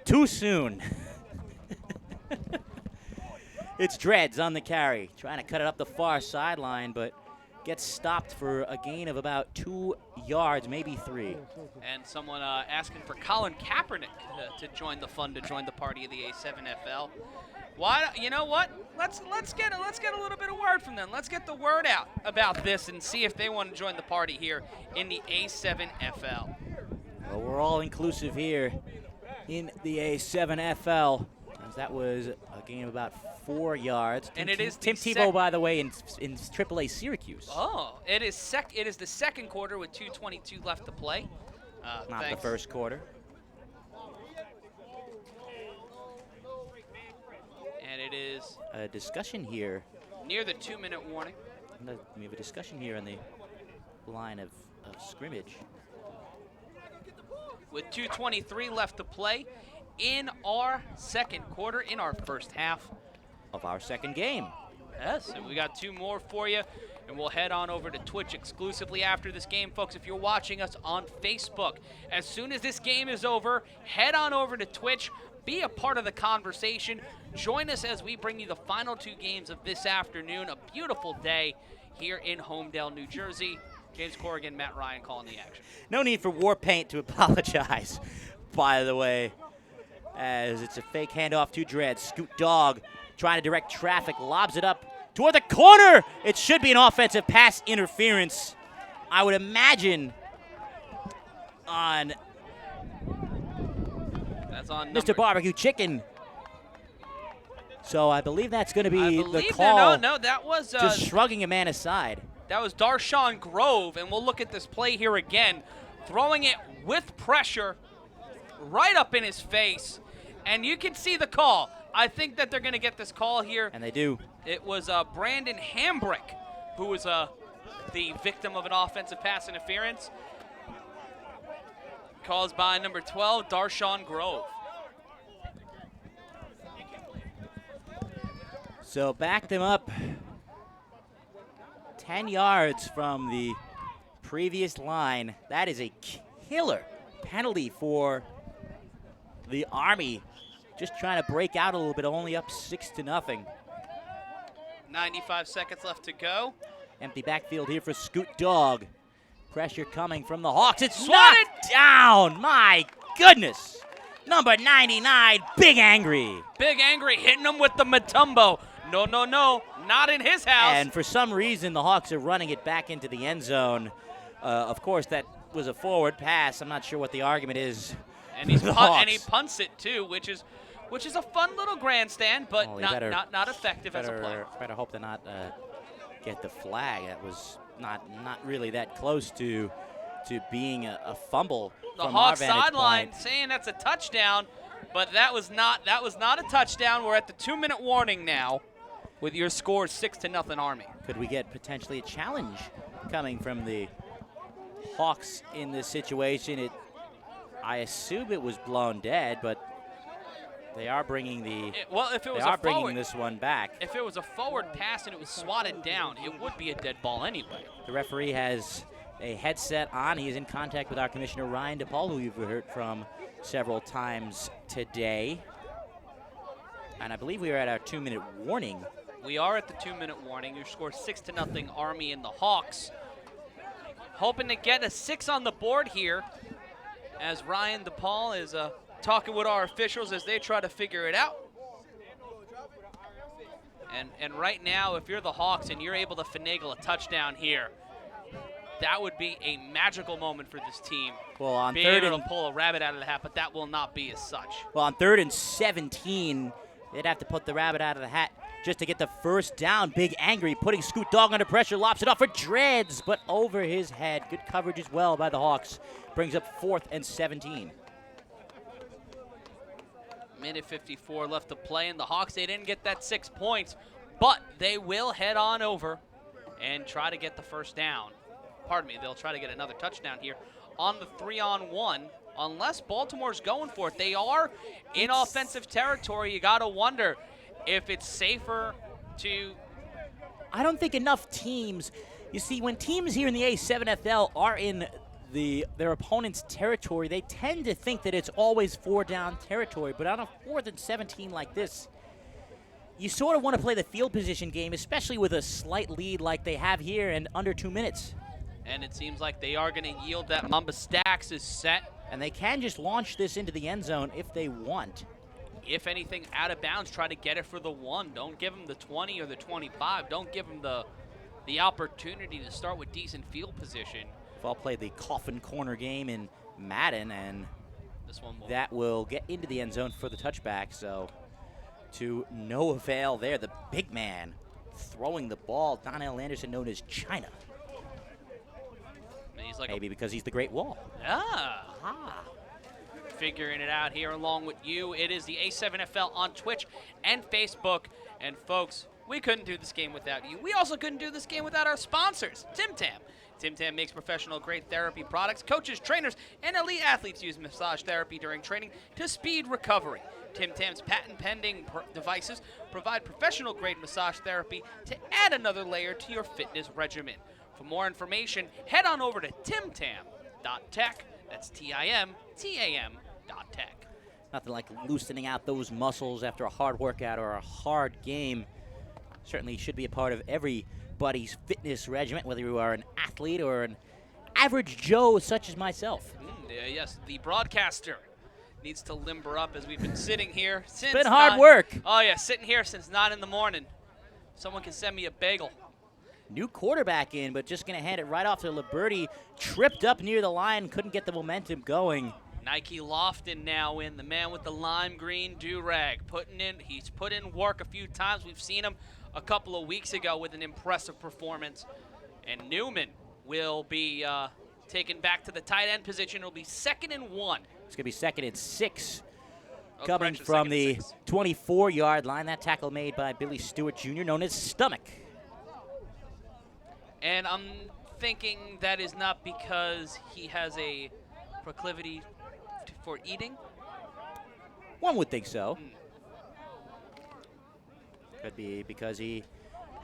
Too soon. It's Dreads on the carry, trying to cut it up the far sideline, but gets stopped for a gain of about 2 yards, maybe 3. And someone asking for Colin Kaepernick to join the fun, to join the party of the A7FL. Why? You know what? Let's get a little bit of word from them. Let's get the word out about this and see if they want to join the party here in the A7FL. Well, we're all inclusive here in the A7FL. As that was a gain of about 4 yards. And it is Tim Tebow, by the way, in AAA Syracuse. Oh, it is the second quarter with 2:22 left to play. Not Thanks. the first quarter. And it is A discussion here. near the 2-minute warning. We have a discussion here on the line of scrimmage. With 2:23 left to play, in our second quarter, in our first half of our second game. Yes, and we got 2 more for you, and we'll head on over to Twitch exclusively after this game. Folks, if you're watching us on Facebook, as soon as this game is over, head on over to Twitch, be a part of the conversation. Join us as we bring you the final 2 games of this afternoon. A beautiful day here in Homedale, New Jersey. James Corrigan, Matt Ryan calling the action. No need for War Paint to apologize, by the way, as it's a fake handoff to Dredd. Scoot Dog trying to direct traffic, lobs it up toward the corner. It should be an offensive pass interference, I would imagine, on That's on Mr. Barbecue Chicken. So I believe that's going to be the call. No, that was just shrugging a man aside. That was Darshawn Grove, and we'll look at this play here again, throwing it with pressure right up in his face, and you can see the call. I think that they're going to get this call here. And they do. It was Brandon Hambrick who was the victim of an offensive pass interference. Calls by number 12, Darshawn Grove. So back them up 10 yards from the previous line. That is a killer penalty for the Army. Just trying to break out a little bit, only up 6-0. 95 seconds left to go. Empty backfield here for Scoot Dog. Pressure coming from the Hawks. It's Swatted knocked down. My goodness. Number 99, Big Angry. Big Angry hitting him with the Matumbo. No, not in his house. And for some reason, the Hawks are running it back into the end zone. Of course, that was a forward pass. I'm not sure what the argument is. And he punts it too, which is a fun little grandstand, but not effective as a player. Better hope to not get the flag. That was not really that close to being a fumble. The from Hawks our vantage sideline point. saying that's a touchdown, but that was not a touchdown. We're at the 2-minute warning now, with your score 6-0 Army. Could we get potentially a challenge coming from the Hawks in this situation? I assume it was blown dead, but they are bringing this one back. If it was a forward pass and it was swatted down, it would be a dead ball anyway. The referee has a headset on. He is in contact with our commissioner, Ryan DePaul, who you've heard from several times today. And I believe we are at our 2-minute warning. We are at the 2-minute warning. Your score 6-0 Army and the Hawks. Hoping to get a 6 on the board here, as Ryan DePaul is talking with our officials as they try to figure it out. And right now, if you're the Hawks and you're able to finagle a touchdown here, that would be a magical moment for this team. Well, on being third able to pull a rabbit out of the hat, but that will not be as such. Well, on 3rd and 17, they'd have to put the rabbit out of the hat just to get the first down. Big Angry putting Scoot Dog under pressure, lobs it off for Dreads, but over his head. Good coverage as well by the Hawks. Brings up 4th and 17. Minute 54 left to play, and the Hawks, they didn't get that 6 points, but they will head on over and try to get the first down. Pardon me, they'll try to get another touchdown here on the 3-on-1, unless Baltimore's going for it. They are in offensive territory. You got to wonder if it's safer to... I don't think enough teams... You see, when teams here in the A7FL are in their opponent's territory, they tend to think that it's always 4-down territory. But on a 4th and 17 like this, you sort of want to play the field position game, especially with a slight lead like they have here and under 2 minutes. And it seems like they are going to yield. That Mamba Stacks is set. And they can just launch this into the end zone if they want. If anything, out of bounds, try to get it for the 1. Don't give them the 20 or the 25. Don't give them the opportunity to start with decent field position. We've all played the coffin corner game in Madden, and this one will get into the end zone for the touchback. So to no avail there. The big man throwing the ball, Donnell Anderson, known as China. He's like maybe because he's the Great Wall. Figuring it out here along with you. It is the A7FL on Twitch and Facebook. And folks, we couldn't do this game without you. We also couldn't do this game without our sponsors. Tim Tam, Tim Tam makes professional-grade therapy products. Coaches, trainers, and elite athletes use massage therapy during training to speed recovery. Tim Tam's patent-pending devices provide professional-grade massage therapy to add another layer to your fitness regimen. For more information, head on over to timtam.tech. That's TIMTAM.tech. Nothing like loosening out those muscles after a hard workout or a hard game. Certainly should be a part of everybody's fitness regimen, whether you are an athlete or an average Joe such as myself. Yes, the broadcaster needs to limber up as we've been sitting here since. It's been hard work. Oh, yeah, sitting here since 9 in the morning. Someone can send me a bagel. New quarterback in, but just going to hand it right off to Liberty. Tripped up near the line, couldn't get the momentum going. Nike Lofton now in, the man with the lime green do-rag. He's put in work a few times. We've seen him a couple of weeks ago with an impressive performance. And Newman will be taken back to the tight end position. It'll be 2nd and 1. It's going to be 2nd and 6. Oh, Coming correction, from 2nd the and 6. 24-yard line. That tackle made by Billy Stewart Jr., known as Stomach. And I'm thinking that is not because he has a proclivity for eating. One would think so. Could be because he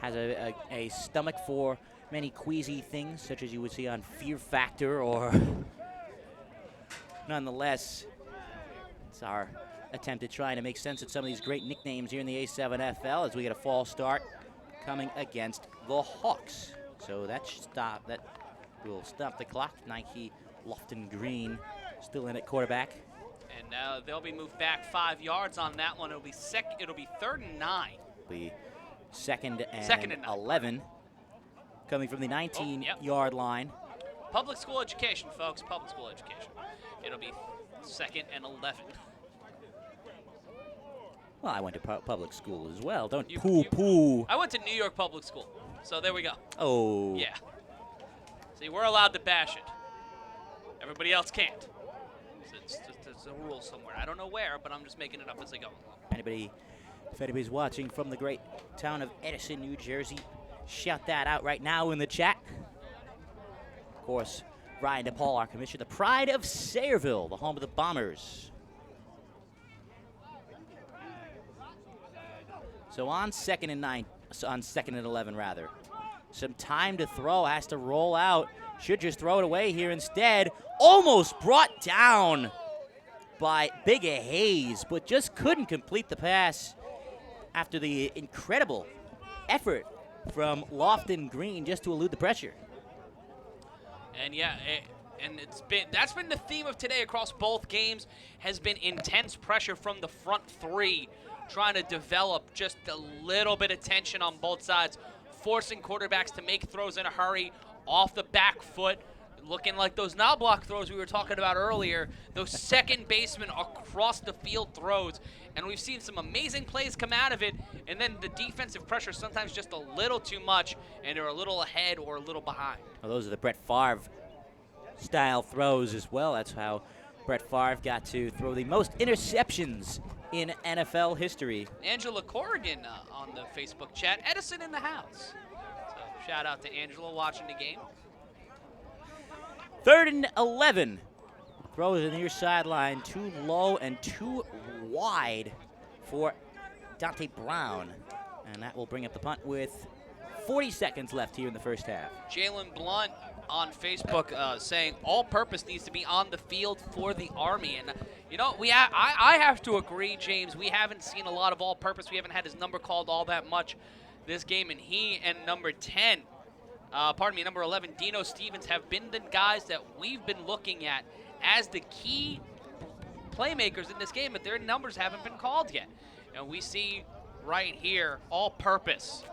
has a stomach for many queasy things, such as you would see on Fear Factor, or nonetheless, it's our attempt at trying to make sense of some of these great nicknames here in the A7FL as we get a fall start coming against the Hawks. So that will stop the clock. Nike Lofton Green still in at quarterback. And they'll be moved back 5 yards on that one. It'll be 3rd and 9. Be 2nd and, 2nd and 11, coming from the 19-yard line. Public school education, folks. Public school education. It'll be 2nd and 11. Well, I went to public school as well. Don't You- poo-poo. I went to New York public school, so there we go. Oh. Yeah. See, we're allowed to bash it. Everybody else can't. It's a rule somewhere. I don't know where, but I'm just making it up as I go along. If anybody's watching from the great town of Edison, New Jersey, shout that out right now in the chat. Of course, Ryan DePaul, our commissioner, the pride of Sayreville, the home of the Bombers. So on 2nd and 11 rather. Some time to throw, has to roll out. Should just throw it away here instead. Almost brought down by Big Hayes, but just couldn't complete the pass after the incredible effort from Lofton Green just to elude the pressure. And yeah, that's been the theme of today across both games, has been intense pressure from the front three, trying to develop just a little bit of tension on both sides, forcing quarterbacks to make throws in a hurry, off the back foot, looking like those now block throws we were talking about earlier, those second baseman across the field throws. And we've seen some amazing plays come out of it, and then the defensive pressure sometimes just a little too much, and they're a little ahead or a little behind. Well, those are the Brett Favre style throws as well. That's how Brett Favre got to throw the most interceptions in NFL history. Angela Corrigan on the Facebook chat. Edison in the house. So shout out to Angela watching the game. 3rd and 11. Throw to the near sideline, too low and too wide for Dante Brown. And that will bring up the punt with 40 seconds left here in the first half. Jalen Blunt on Facebook saying all-purpose needs to be on the field for the Army. And, you know, I have to agree, James. We haven't seen a lot of all-purpose. We haven't had his number called all that much this game. And he and number 11, Dino Stevens, have been the guys that we've been looking at as the key playmakers in this game, but their numbers haven't been called yet. And we see right here, all-purpose.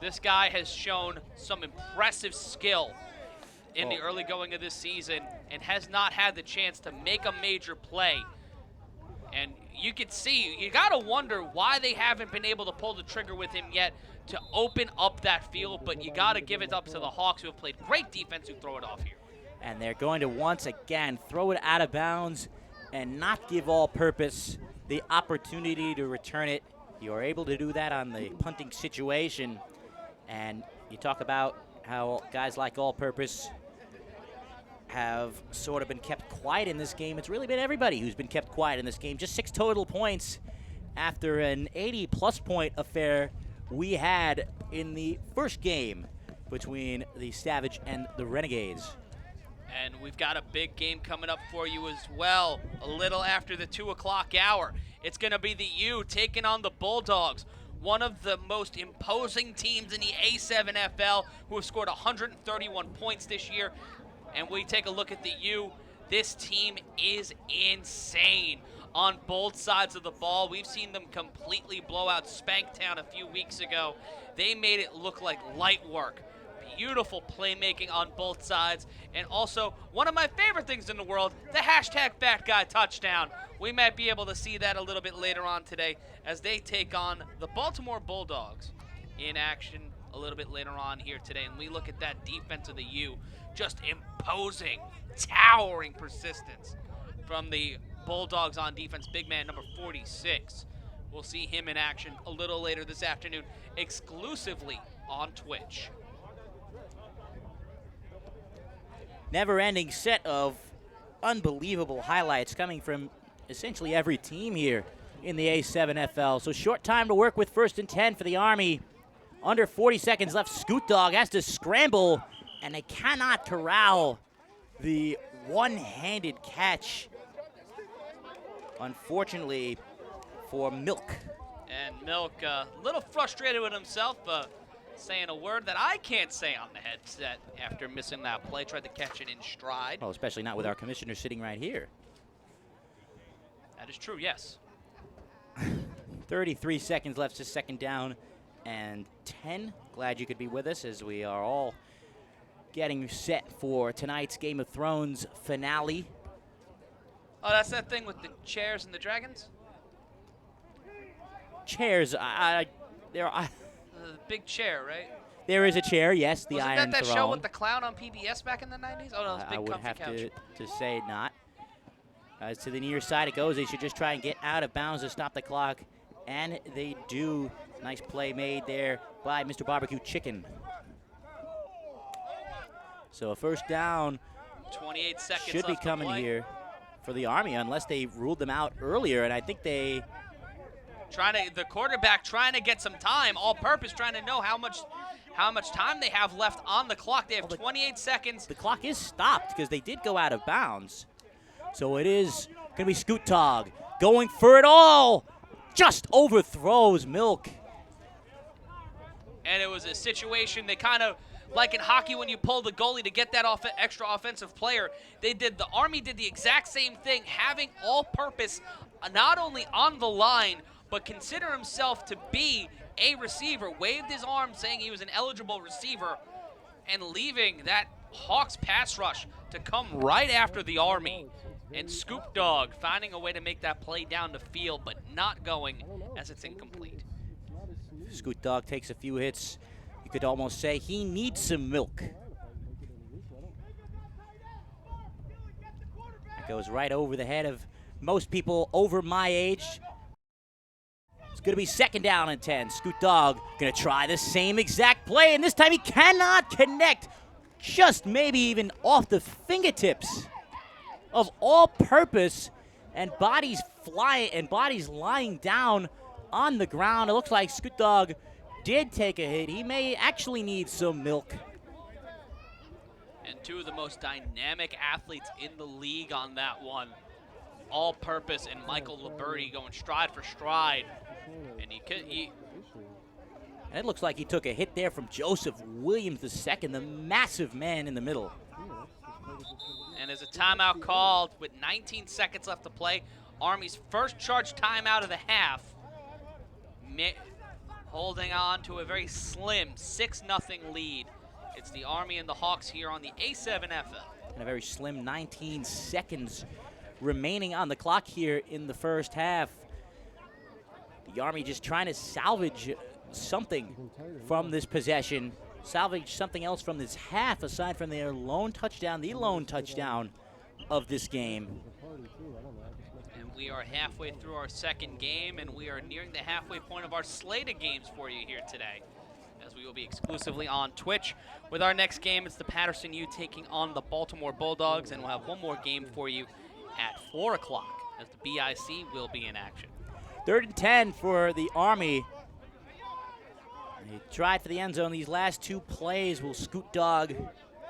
This guy has shown some impressive skill in the early going of this season and has not had the chance to make a major play. And you can see, you got to wonder why they haven't been able to pull the trigger with him yet to open up that field, but you got to give it up to the Hawks, who have played great defense, who throw it off here. And they're going to once again throw it out of bounds and not give all-purpose the opportunity to return it. You are able to do that on the punting situation. And you talk about how guys like All-Purpose have sort of been kept quiet in this game. It's really been everybody who's been kept quiet in this game. Just 6 total points after an 80-plus point affair we had in the first game between the Savage and the Renegades. And we've got a big game coming up for you as well, a little after the 2 o'clock hour. It's going to be the U taking on the Bulldogs, one of the most imposing teams in the A7FL, who have scored 131 points this year. And we take a look at the U. This team is insane on both sides of the ball. We've seen them completely blow out Spanktown a few weeks ago. They made it look like light work. Beautiful playmaking on both sides. And also, one of my favorite things in the world, the hashtag fat guy touchdown. We might be able to see that a little bit later on today as they take on the Baltimore Bulldogs in action a little bit later on here today. And we look at that defense of the U, just imposing, towering persistence from the Bulldogs on defense. Big man number 46. We'll see him in action a little later this afternoon, exclusively on Twitch. Never-ending set of unbelievable highlights coming from essentially every team here in the A7FL. So short time to work with, 1st and 10 for the Army. Under 40 seconds left. Scoot Dog has to scramble, and they cannot corral the one-handed catch, unfortunately, for Milk. And Milk, a little frustrated with himself, saying a word that I can't say on the headset after missing that play. Tried to catch it in stride. Well, especially not with our commissioner sitting right here. That is true, yes. 33 seconds left to 2nd down and 10. Glad you could be with us as we are all getting set for tonight's Game of Thrones finale. Oh, that's that thing with the chairs and the dragons? Chairs, The big chair, right? there is a chair, yes, the Wasn't Iron that Throne. show with the clown on PBS back in the 90s? Oh, no, it's I Big would Comfy have Couch. to say not. As to the near side it goes, they should just try and get out of bounds to stop the clock, and they do. Nice play made there by Mr. Barbecue Chicken. So a 1st down 28 seconds should be left to coming play. here for the Army, unless they ruled them out earlier, and I think they... The quarterback trying to get some time, all-purpose, trying to know how much time they have left on the clock. They have 28 seconds. The clock is stopped because they did go out of bounds. So it is going to be Scoot Dog going for it all. Just overthrows Milk. And it was a situation they kind of, like in hockey when you pull the goalie to get that extra offensive player, the Army did the exact same thing, having all-purpose not only on the line, but consider himself to be a receiver, waved his arm saying he was an eligible receiver, and leaving that Hawks pass rush to come right after the Army. And Scoop Dog finding a way to make that play down the field, but not going as it's incomplete. Scoot Dog takes a few hits. You could almost say he needs some milk. That goes right over the head of most people over my age. It's going to be 2nd down and 10. Scoot Dog going to try the same exact play, and this time he cannot connect. Just maybe even off the fingertips of all-purpose, and bodies flying and bodies lying down on the ground. It looks like Scoot Dog did take a hit. He may actually need some milk. And 2 of the most dynamic athletes in the league on that one. All-purpose and Michael Liberti going stride for stride. And And it looks like he took a hit there from Joseph Williams II, the massive man in the middle. And there's a timeout called with 19 seconds left to play. Army's first charged timeout of the half. Holding on to a very slim 6-0 lead. It's the Army and the Hawks here on the A7FL. And a very slim 19 seconds remaining on the clock here in the first half. The Army just trying to salvage something from this possession, salvage something else from this half aside from their lone touchdown, the lone touchdown of this game. And we are halfway through our second game, and we are nearing the halfway point of our slate of games for you here today. as we will be exclusively on Twitch. With our next game, it's the Paterson U taking on the Baltimore Bulldogs, and we'll have one more game for you at 4 o'clock as the BIC will be in action. 3rd and 10 for the Army. They tried for the end zone. These last 2 plays will Scoot Dog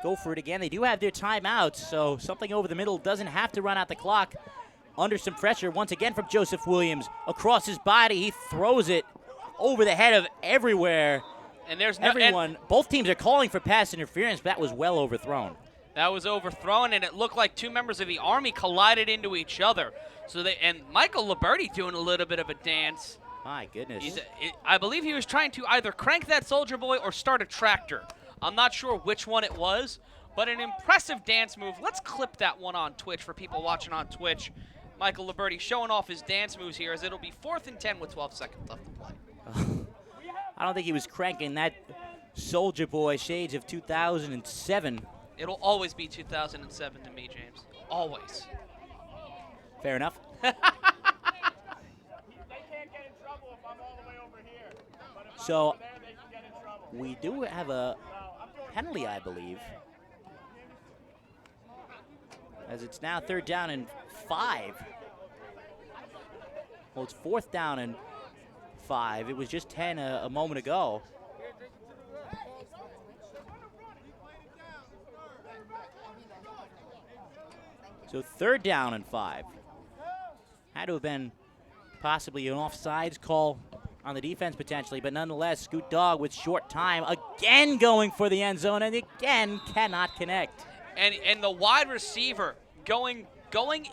go for it again. They do have their timeouts, so something over the middle doesn't have to run out the clock. Under some pressure once again from Joseph Williams. Across his body, he throws it over the head of everywhere. And there's everyone. Both teams are calling for pass interference, but that was well overthrown. That was overthrown, and it looked like 2 members of the Army collided into each other. And Michael Liberti doing a little bit of a dance. My goodness. I believe he was trying to either crank that soldier boy or start a tractor. I'm not sure which one it was, but an impressive dance move. Let's clip that one on Twitch for people watching on Twitch. Michael Liberti showing off his dance moves here as it'll be 4th and 10 with 12 seconds left to play. I don't think he was cranking that soldier boy shades of 2007. It'll always be 2007 to me, James. Always. Fair enough. So, we do have a penalty, I believe, as it's now 3rd down and 5. Well, it's 4th down and 5. It was just 10 a moment ago. So 3rd down and 5. Had to have been possibly an offsides call on the defense potentially, but nonetheless, Scoot Dog with short time again going for the end zone and again cannot connect. And the wide receiver going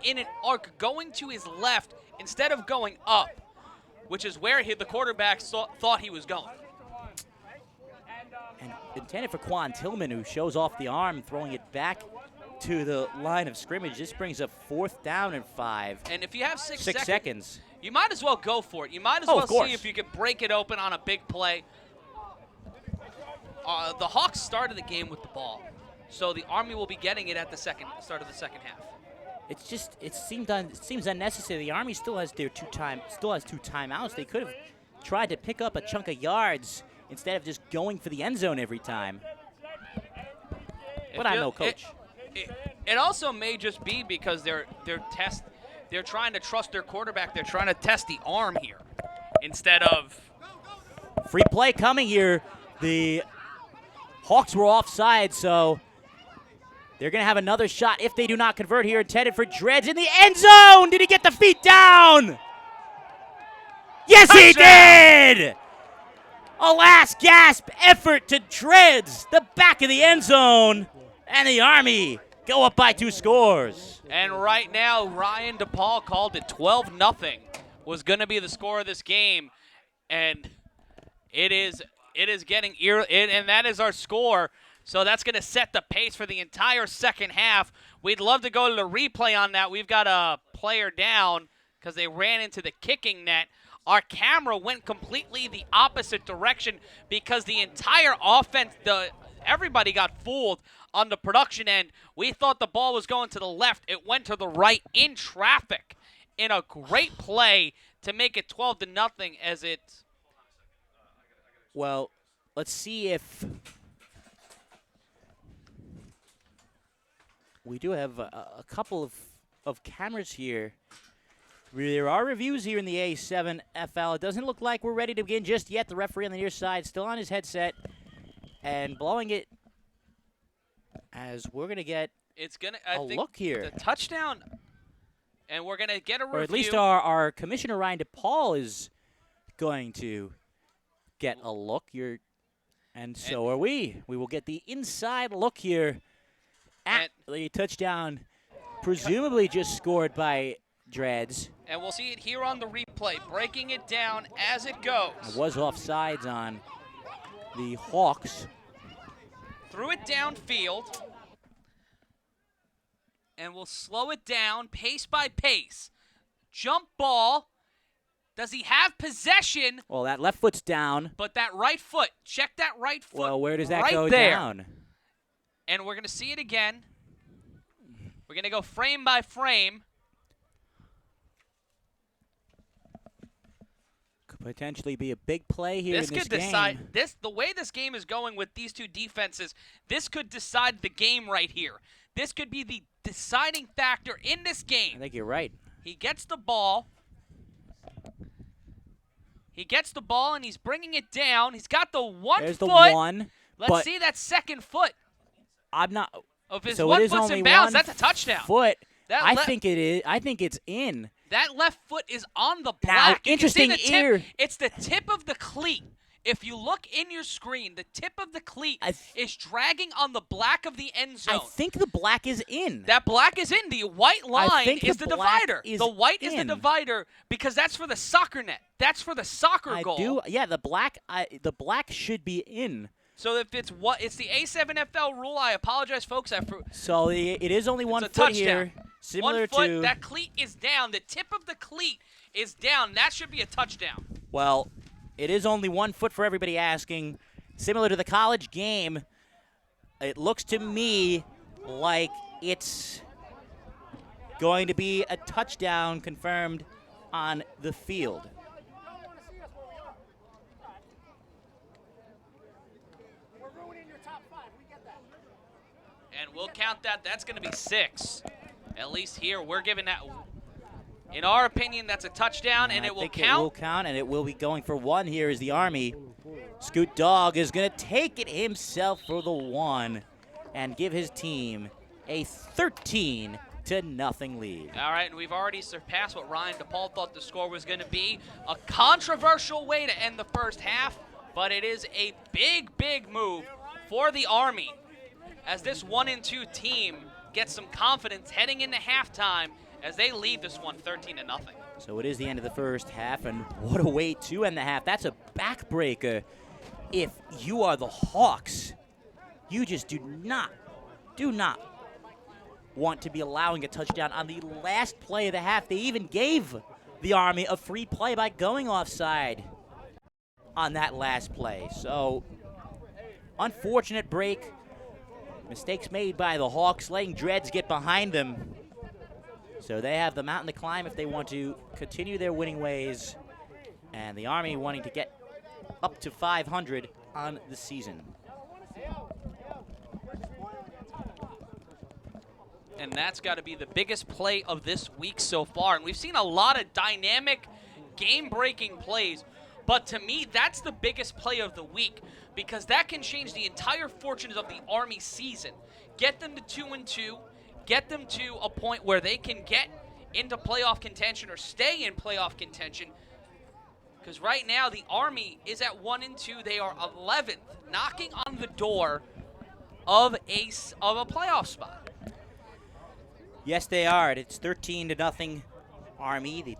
in an arc, going to his left instead of going up, which is where the quarterback thought he was going. And intended for Quan Tillman, who shows off the arm, throwing it back to the line of scrimmage. This brings up 4th down and 5. And if you have 6 seconds, you might as well go for it. You might as well see if you can break it open on a big play. The Hawks started the game with the ball, so the Army will be getting it at the start of the second half. It seems unnecessary. The Army still has 2 timeouts. They could have tried to pick up a chunk of yards instead of just going for the end zone every time. But I'm no coach. It also may just be because they're trying to trust their quarterback. They're trying to test the arm here instead of free play coming here. The Hawks were offside, so they're going to have another shot if they do not convert here. Intended for Dreads in the end zone. Did he get the feet down? Yes, he did! A last gasp effort to Dreads, the back of the end zone, and the Army go up by 2 scores. And right now, Ryan DePaul called it 12-0 was going to be the score of this game, and it is getting and that is our score. So that's going to set the pace for the entire second half. We'd love to go to the replay on that. We've got a player down because they ran into the kicking net. Our camera went completely the opposite direction because the entire offense, everybody got fooled on the production end. We thought the ball was going to the left. It went to the right in traffic in a great play to make it 12-0 as it. Well, let's see if we do have a couple of cameras here. There are reviews here in the A7FL. It doesn't look like we're ready to begin just yet. The referee on the near side still on his headset and blowing it as we're going to get a look here. The touchdown, and we're going to get a review. Or at least our Commissioner Ryan DePaul is going to get a look. And so are we. We will get the inside look here at the touchdown, presumably just scored by Dreads. And we'll see it here on the replay, breaking it down as it goes. It was offsides on the Hawks. Threw it downfield. And we'll slow it down pace by pace. Jump ball. Does he have possession? Well, that left foot's down. But that right foot. Check that right foot. Well, where does that go there. down? And we're going to see it again. We're going to go frame by frame. Could potentially be a big play here This in this could game. decide the way this game is going with these two defenses. This could decide the game right here. This could be the deciding factor in this game. I think you're right. He gets the ball. He gets the ball and he's bringing it down. He's got the one There's foot. the one. Let's see that second foot. I'm not. If his So one it is foot's only in bounds, one that's a touchdown. Foot. That I think it is. I think it's in. That left foot is on the Now, black. You can see interesting the tip. ear. It's the tip of the cleat. If you look in your screen, the tip of the cleat is dragging on the black of the end zone. I think the black is in. That black is in. The white line is the divider. Is the white is the in. divider because that's for the soccer net. That's for the soccer goal. Yeah, the black should be in. So if it's the A7FL rule, I apologize, folks. So it is only one a foot touchdown. here. Similar one foot, to that cleat is down. The tip of the cleat is down. That should be a touchdown. Well, it is only 1 foot for everybody asking. Similar to the college game, it looks to me like it's going to be a touchdown confirmed on the field. And we'll count that. That's going to be 6. At least here, we're giving that. In our opinion, that's a touchdown, and it will count. It will count, and it will be going for 1 here as the Army. Scoot Dog is going to take it himself for the 1 and give his team a 13-0 lead. All right, and we've already surpassed what Ryan DePaul thought the score was going to be. A controversial way to end the first half, but it is a big, big move for the Army as this 1-2 team gets some confidence heading into halftime as they lead this one 13-0. So it is the end of the first half, and what a way to end the half. That's a backbreaker. If you are the Hawks, you just do not want to be allowing a touchdown on the last play of the half. They even gave the Army a free play by going offside on that last play. So, unfortunate break. Mistakes made by the Hawks, letting Dreads get behind them. So they have the mountain to climb if they want to continue their winning ways. And the Army wanting to get up to 500 on the season. And that's got to be the biggest play of this week so far. And we've seen a lot of dynamic, game-breaking plays. But to me, that's the biggest play of the week because that can change the entire fortunes of the Army season. Get them to 2-2. Get them to a point where they can get into playoff contention or stay in playoff contention. Because right now, the Army is at 1-2. They are 11th, knocking on the door of a playoff spot. Yes, they are. It's 13-0 Army. I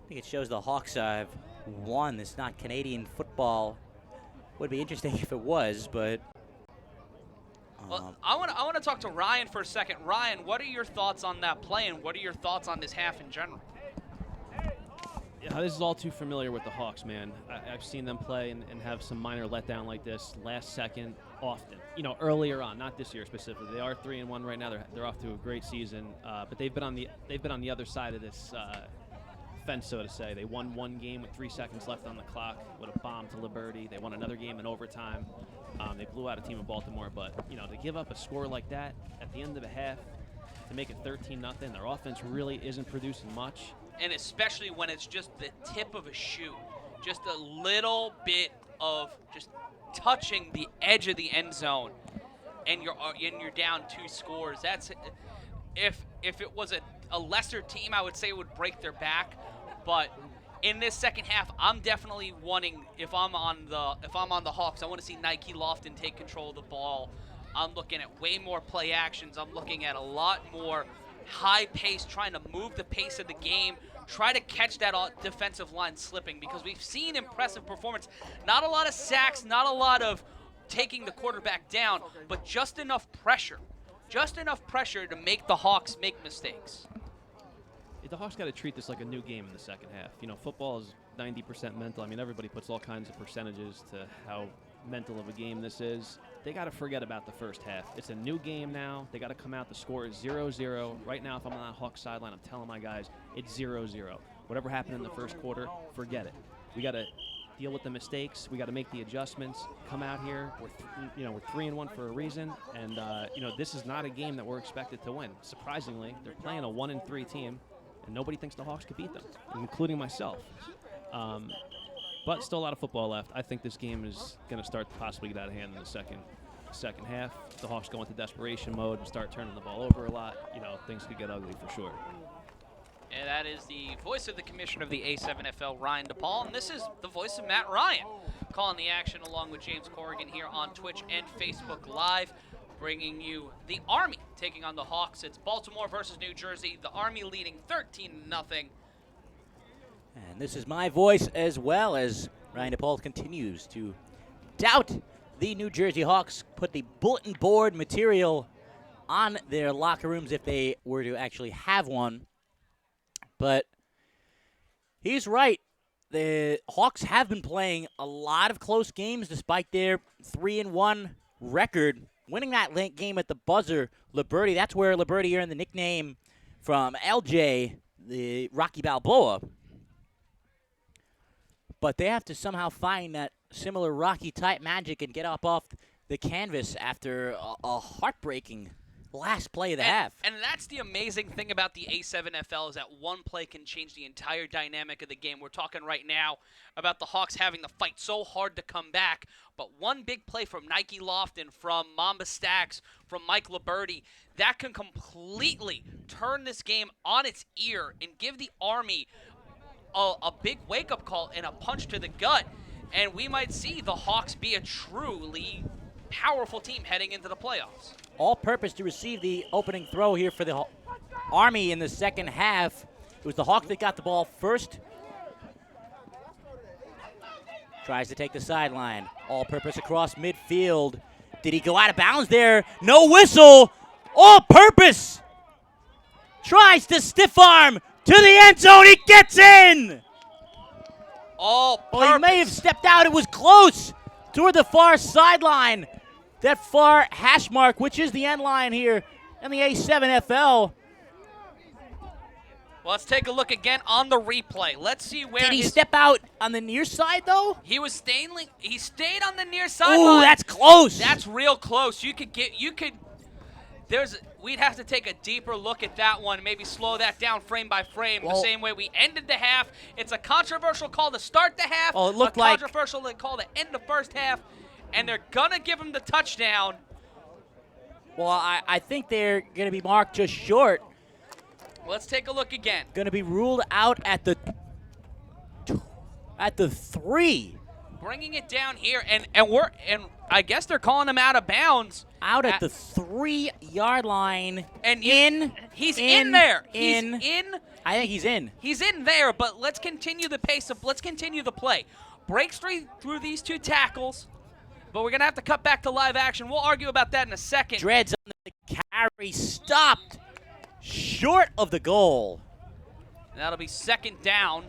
think it shows the Hawks have won. It's not Canadian football. Would be interesting if it was, but. Well, I want to talk to Ryan for a second. Ryan, what are your thoughts on that play, and what are your thoughts on this half in general? Yeah, this is all too familiar with the Hawks, man. I've seen them play and have some minor letdown like this last second often. You know, earlier on, not this year specifically. They are 3-1 right now. They're off to a great season, but they've been on the other side of this fence, so to say. They won one game with 3 seconds left on the clock with a bomb to Liberty. They won another game in overtime. They blew out a team in Baltimore, but to give up a score like that at the end of a half to make it 13-0, their offense really isn't producing much. And especially when it's just the tip of a shoe, just a little bit of just touching the edge of the end zone, and you're down 2 scores. That's if it was a lesser team, I would say it would break their back, but in this second half, I'm definitely wanting, if I'm on the Hawks, I want to see Nike Lofton take control of the ball. I'm looking at way more play actions. I'm looking at a lot more high pace, trying to move the pace of the game, try to catch that defensive line slipping, because we've seen impressive performance. Not a lot of sacks, not a lot of taking the quarterback down, but just enough pressure to make the Hawks make mistakes. The Hawks got to treat this like a new game in the second half. Football is 90% mental. I mean, everybody puts all kinds of percentages to how mental of a game this is. They got to forget about the first half. It's a new game now. They got to come out. The score is 0-0. Right now, if I'm on that Hawks sideline, I'm telling my guys, it's 0-0. Whatever happened in the first quarter, forget it. We got to deal with the mistakes. We got to make the adjustments. Come out here. We're 3-1 for a reason, and this is not a game that we're expected to win. Surprisingly, they're playing a 1-3 team, and nobody thinks the Hawks could beat them, including myself. But still a lot of football left. I think this game is going to start to possibly get out of hand in the second half. The Hawks go into desperation mode and start turning the ball over a lot. Things could get ugly for sure. And that is the voice of the commissioner of the A7FL, Ryan DePaul. And this is the voice of Matt Ryan calling the action along with James Corrigan here on Twitch and Facebook Live, bringing you the Army taking on the Hawks. It's Baltimore versus New Jersey. The Army leading 13-0. And this is my voice as well as Ryan DePaul continues to doubt the New Jersey Hawks, put the bulletin board material on their locker rooms if they were to actually have one. But he's right. The Hawks have been playing a lot of close games despite their 3-1 record. Winning that late game at the buzzer, Liberty, that's where Liberty earned the nickname from LJ, the Rocky Balboa. But they have to somehow find that similar Rocky-type magic and get up off the canvas after a heartbreaking last play of the half. And that's the amazing thing about the A7FL is that one play can change the entire dynamic of the game. We're talking right now about the Hawks having to fight so hard to come back, but one big play from Nike Lofton, from Mamba Stacks, from Mike Liberty, that can completely turn this game on its ear and give the Army a big wake-up call and a punch to the gut. And we might see the Hawks be a truly powerful team heading into the playoffs. All-purpose to receive the opening throw here for the Army in the second half. It was the Hawks that got the ball first. Tries to take the sideline. All-purpose across midfield. Did he go out of bounds there? No whistle. All-purpose tries to stiff arm to the end zone. He gets in. All-purpose. Well, he may have stepped out. It was close toward the far sideline. That far hash mark, which is the end line here in the A7FL. Well, let's take a look again on the replay. Let's see where Did he step out on the near side, though? He was staying. He stayed on the near sideline. Ooh, that's close. That's real close. We'd have to take a deeper look at that one, maybe slow that down frame by frame, the same way we ended the half. It's a controversial call to start the half. Oh, it looked like controversial call to end the first half, and they're gonna give him the touchdown. Well, I think they're gonna be marked just short. Let's take a look again. Gonna be ruled out at the 3. Bringing it down here, and I guess they're calling him out of bounds. Out at the 3-yard line. And he's in in there. In. He's in. I think he's in. He's in there, but let's continue the pace of. Let's continue the play. Breaks through these two tackles, but we're gonna have to cut back to live action. We'll argue about that in a second. Dreads on the carry, stopped short of the goal. And that'll be second down.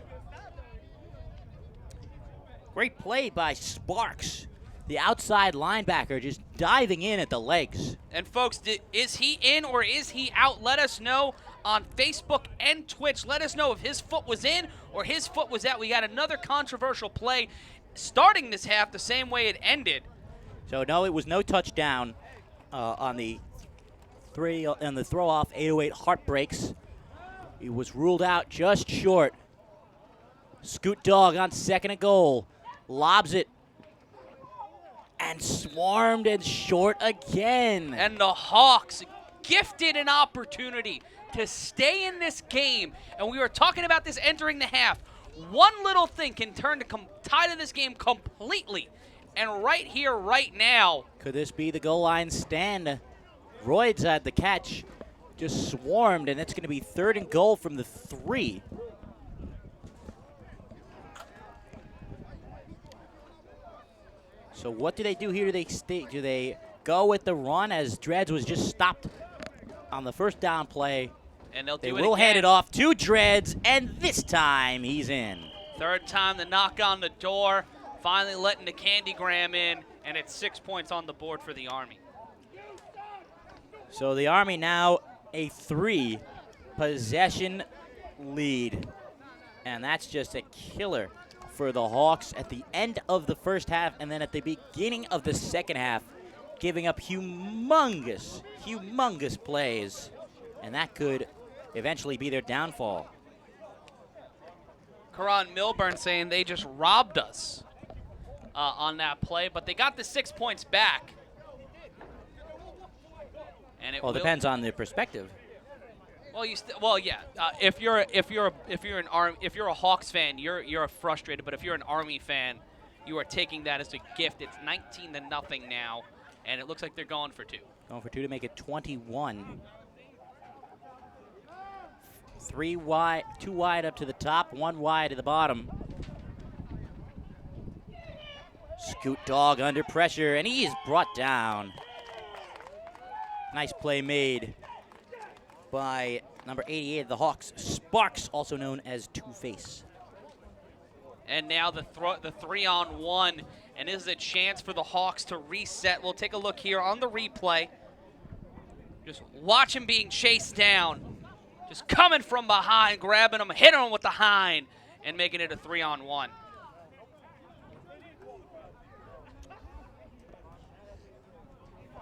Great play by Sparks, the outside linebacker, just diving in at the legs. And folks, is he in or is he out? Let us know on Facebook and Twitch. Let us know if his foot was in or his foot was out. We got another controversial play starting this half the same way it ended. So no, it was no touchdown on the throw off 808 heartbreaks. He was ruled out just short. Scoot Dog on second and goal. Lobs it. And swarmed and short again. And the Hawks gifted an opportunity to stay in this game. And we were talking about this entering the half. One little thing can turn the tide of this game completely. And right here, right now. Could this be the goal line stand? Royds had the catch. Just swarmed, and it's going to be 3rd and goal from the 3. So what do they do here? Do they go with the run as Dreads was just stopped on the first down play? And they will hand it off to Dreads, and this time he's in. Third time to knock on the door, finally letting the candygram in, and it's 6 points on the board for the Army. So the Army now a 3-possession lead. And that's just a killer for the Hawks at the end of the first half and then at the beginning of the second half, giving up humongous plays. And that could eventually be their downfall. Karan Milburn saying they just robbed us on that play, but they got the 6 points back. And it depends on the perspective. Well, yeah. If you're a Hawks fan, you're frustrated. But if you're an Army fan, you are taking that as a gift. It's 19-0 now, and it looks like they're going for 2. Going for 2 to make it 21. 3 wide, 2 wide up to the top, 1 wide to the bottom. Scoot Dog under pressure, and he is brought down. Nice play made by number 88 of the Hawks, Sparks, also known as Two-Face. And now the 3-on-1, and this is a chance for the Hawks to reset. We'll take a look here on the replay. Just watch him being chased down. Just coming from behind, grabbing him, hitting him with the hind, and making it a 3-on-1.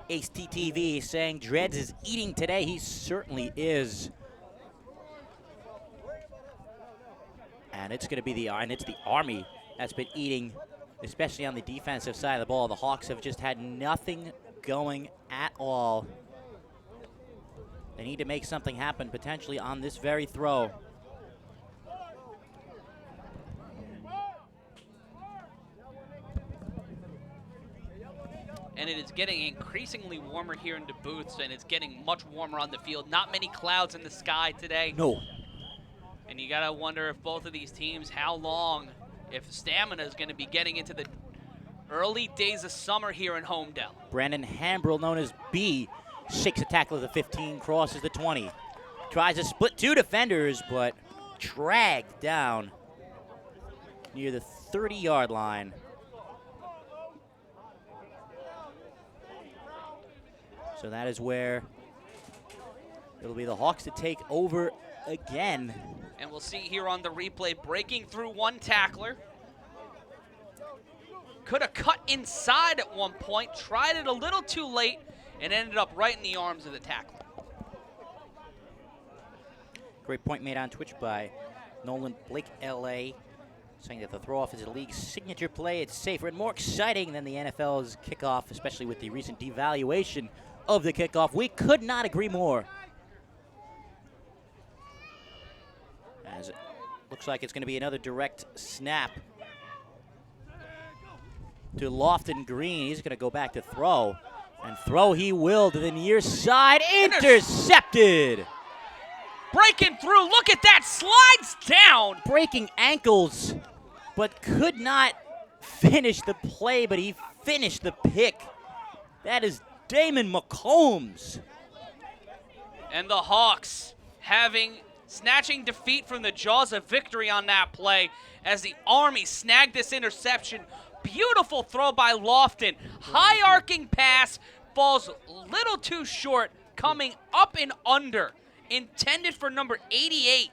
Ace TTV saying Dreads is eating today. He certainly is. And it's going to be the Army that's been eating, especially on the defensive side of the ball. The Hawks have just had nothing going at all. They need to make something happen potentially on this very throw. And it is getting increasingly warmer here in Duluth, and it's getting much warmer on the field. Not many clouds in the sky today. No. And you got to wonder if both of these teams, how long, if stamina is going to be getting into the early days of summer here in Homedale. Brandon Hambrill, known as B, shakes a tackle at the 15, crosses the 20. Tries to split 2 defenders, but dragged down near the 30-yard line. So that is where it'll be the Hawks to take over again. And we'll see here on the replay, breaking through one tackler. Could have cut inside at one point, tried it a little too late, and ended up right in the arms of the tackler. Great point made on Twitch by Nolan Blake LA, saying that the throw-off is the league's signature play. It's safer and more exciting than the NFL's kickoff, especially with the recent devaluation of the kickoff. We could not agree more. As it looks like it's going to be another direct snap to Lofton Green. He's going to go back to throw. And throw he will to the near side. Intercepted! Breaking through. Look at that. Slides down. Breaking ankles, but could not finish the play, but he finished the pick. That is Damon McCombs. And the Hawks snatching defeat from the jaws of victory on that play as the Army snagged this interception. Beautiful throw by Lofton. High arcing pass, falls a little too short, coming up and under. Intended for number 88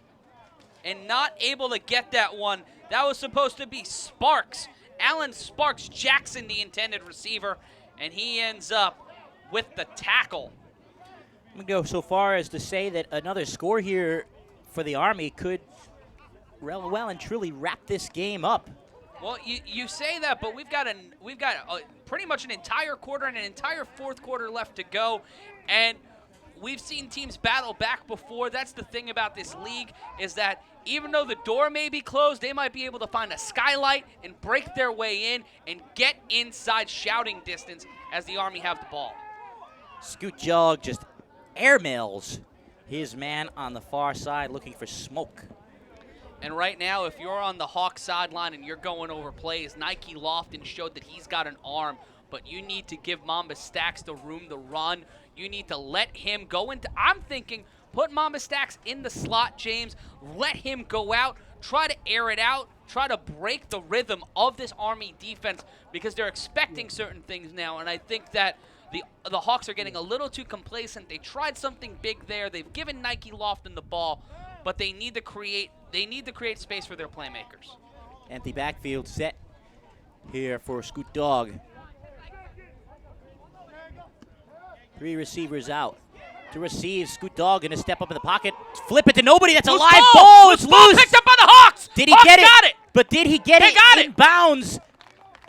and not able to get that one. That was supposed to be Sparks. Alan Sparks Jackson, the intended receiver, and he ends up with the tackle. I'm going to go so far as to say that another score here for the Army could well and truly wrap this game up. Well, you say that, but we've got pretty much an entire quarter and an entire fourth quarter left to go, and we've seen teams battle back before. That's the thing about this league, is that even though the door may be closed, they might be able to find a skylight and break their way in and get inside shouting distance as the Army have the ball. Scoot Jog just airmails his man on the far side looking for smoke. And right now, if you're on the Hawks sideline and you're going over plays, Nike Lofton showed that he's got an arm, but you need to give Mamba Stacks the room to run. You need to let him go into, I'm thinking, put Mamba Stacks in the slot, James. Let him go out, try to air it out, try to break the rhythm of this Army defense because they're expecting certain things now. And I think that the Hawks are getting a little too complacent. They tried something big there. They've given Nike Lofton the ball, but they need to create space for their playmakers. Empty backfield set here for Scoot Dog. 3 receivers out. To receive, Scoot Dog gonna step up in the pocket, flip it to nobody. That's a live ball. It's loose. Picked up by the Hawks. Did he Hawks get it? Got it. But did he get it got in it. bounds?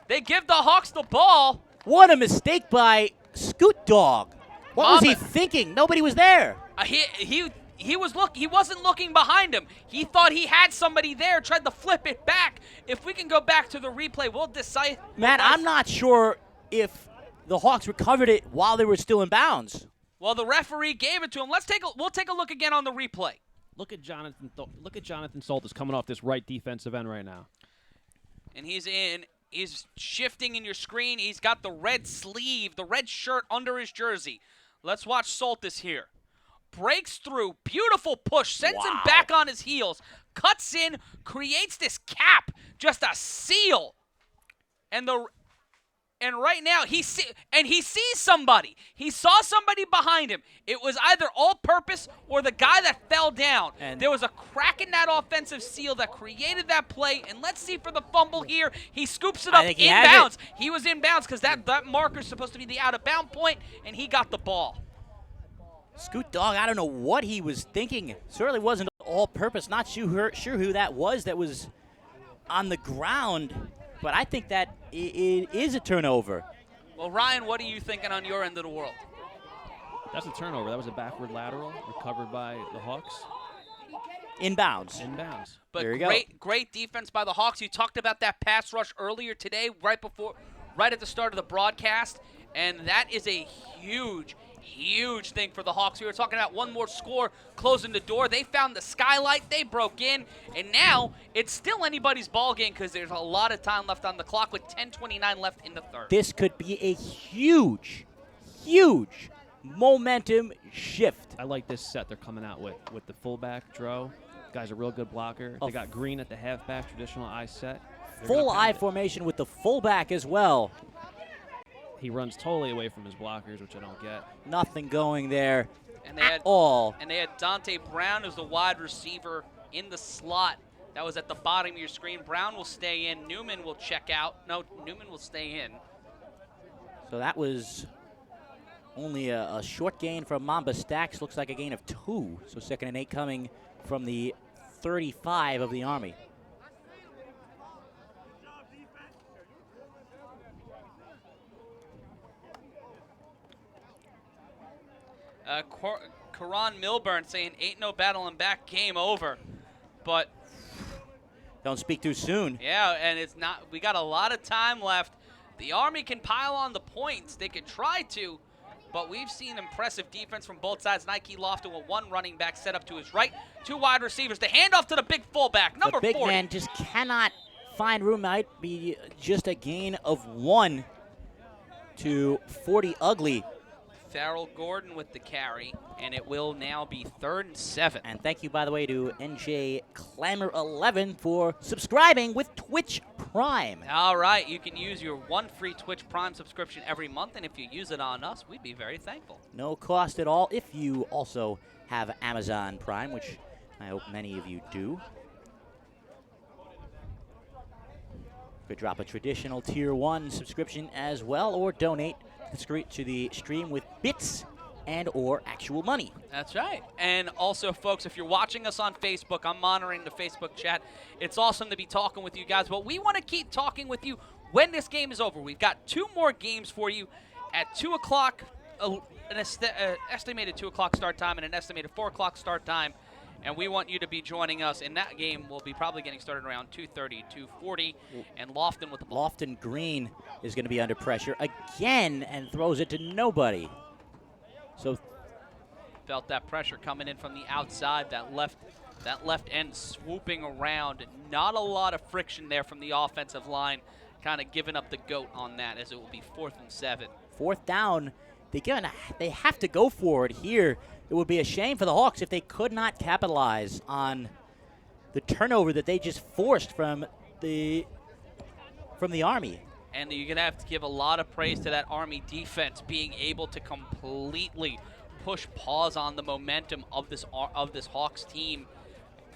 They give the Hawks the ball. What a mistake by Scoot Dog. What was he Mama. thinking? Nobody was there. He wasn't looking behind him. He thought he had somebody there. Tried to flip it back. If we can go back to the replay, we'll decide. Matt, I'm not sure if the Hawks recovered it while they were still in bounds. Well, the referee gave it to him. We'll take a look again on the replay. Look at Jonathan Soltis coming off this right defensive end right now. And he's shifting in your screen. He's got the red sleeve, the red shirt under his jersey. Let's watch Soltis here. Breaks through, beautiful push, sends him back on his heels, cuts in, creates this cap, just a seal. And right now he sees somebody. He saw somebody behind him. It was either all-purpose or the guy that fell down. And there was a crack in that offensive seal that created that play. And let's see for the fumble here. He scoops it up inbounds. He was inbounds because that marker's supposed to be the out-of-bound point, and he got the ball. Scoot Dog, I don't know what he was thinking. Certainly wasn't all-purpose. Not sure who that was on the ground. But I think that it is a turnover. Well, Ryan, what are you thinking on your end of the world? That's a turnover. That was a backward lateral recovered by the Hawks. Inbounds. Inbounds. But there you go. Great defense by the Hawks. You talked about that pass rush earlier today, right at the start of the broadcast, and that is a huge thing for the Hawks. We were talking about one more score closing the door. They found the skylight. They broke in, and now it's still anybody's ball game because there's a lot of time left on the clock with 10:29 left in the third. This could be a huge momentum shift. I like this set they're coming out with the fullback, Dro. Guy's a real good blocker. They got Green at the halfback, traditional I set. Full I formation with the fullback as well. He runs totally away from his blockers, which I don't get. Nothing going there and at all. And they had Dante Brown as the wide receiver in the slot. That was at the bottom of your screen. Brown will stay in. Newman will check out. No, Newman will stay in. So that was only a short gain from Mamba Stacks. Looks like a gain of 2. So 2nd and 8 coming from the 35 of the Army. Karan Milburn saying, ain't no battle and back, game over. But don't speak too soon. Yeah, and it's not. We got a lot of time left. The Army can pile on the points. They could try to, but we've seen impressive defense from both sides. Nike Lofton with 1 running back set up to his right, 2 wide receivers. The handoff to the big fullback, number 40. The big man just cannot find room. Might be just a gain of 1 to 40 Ugly. Farrell Gordon with the carry, and it will now be 3rd and 7. And thank you, by the way, to NJ Clamor 11 for subscribing with Twitch Prime. All right, you can use your 1 free Twitch Prime subscription every month, and if you use it on us, we'd be very thankful. No cost at all if you also have Amazon Prime, which I hope many of you do. Could drop a traditional Tier 1 subscription as well, or donate to the stream with bits and or actual money. That's right. And also, folks, if you're watching us on Facebook, I'm monitoring the Facebook chat. It's awesome to be talking with you guys, but we want to keep talking with you when this game is over. We've got 2 more games for you at 2 o'clock, an estimated 2 o'clock start time and an estimated 4 o'clock start time. And we want you to be joining us. In that game, we'll be probably getting started around 2:30, 2:40, and Lofton with the ball. Lofton Green is going to be under pressure again and throws it to nobody. So felt that pressure coming in from the outside, that left end swooping around. Not a lot of friction there from the offensive line, kind of giving up the goat on that, as it will be 4th and 7. 4th down. They have to go for it here. It would be a shame for the Hawks if they could not capitalize on the turnover that they just forced from the Army. And you're going to have to give a lot of praise to that Army defense being able to completely push pause on the momentum of this Hawks team.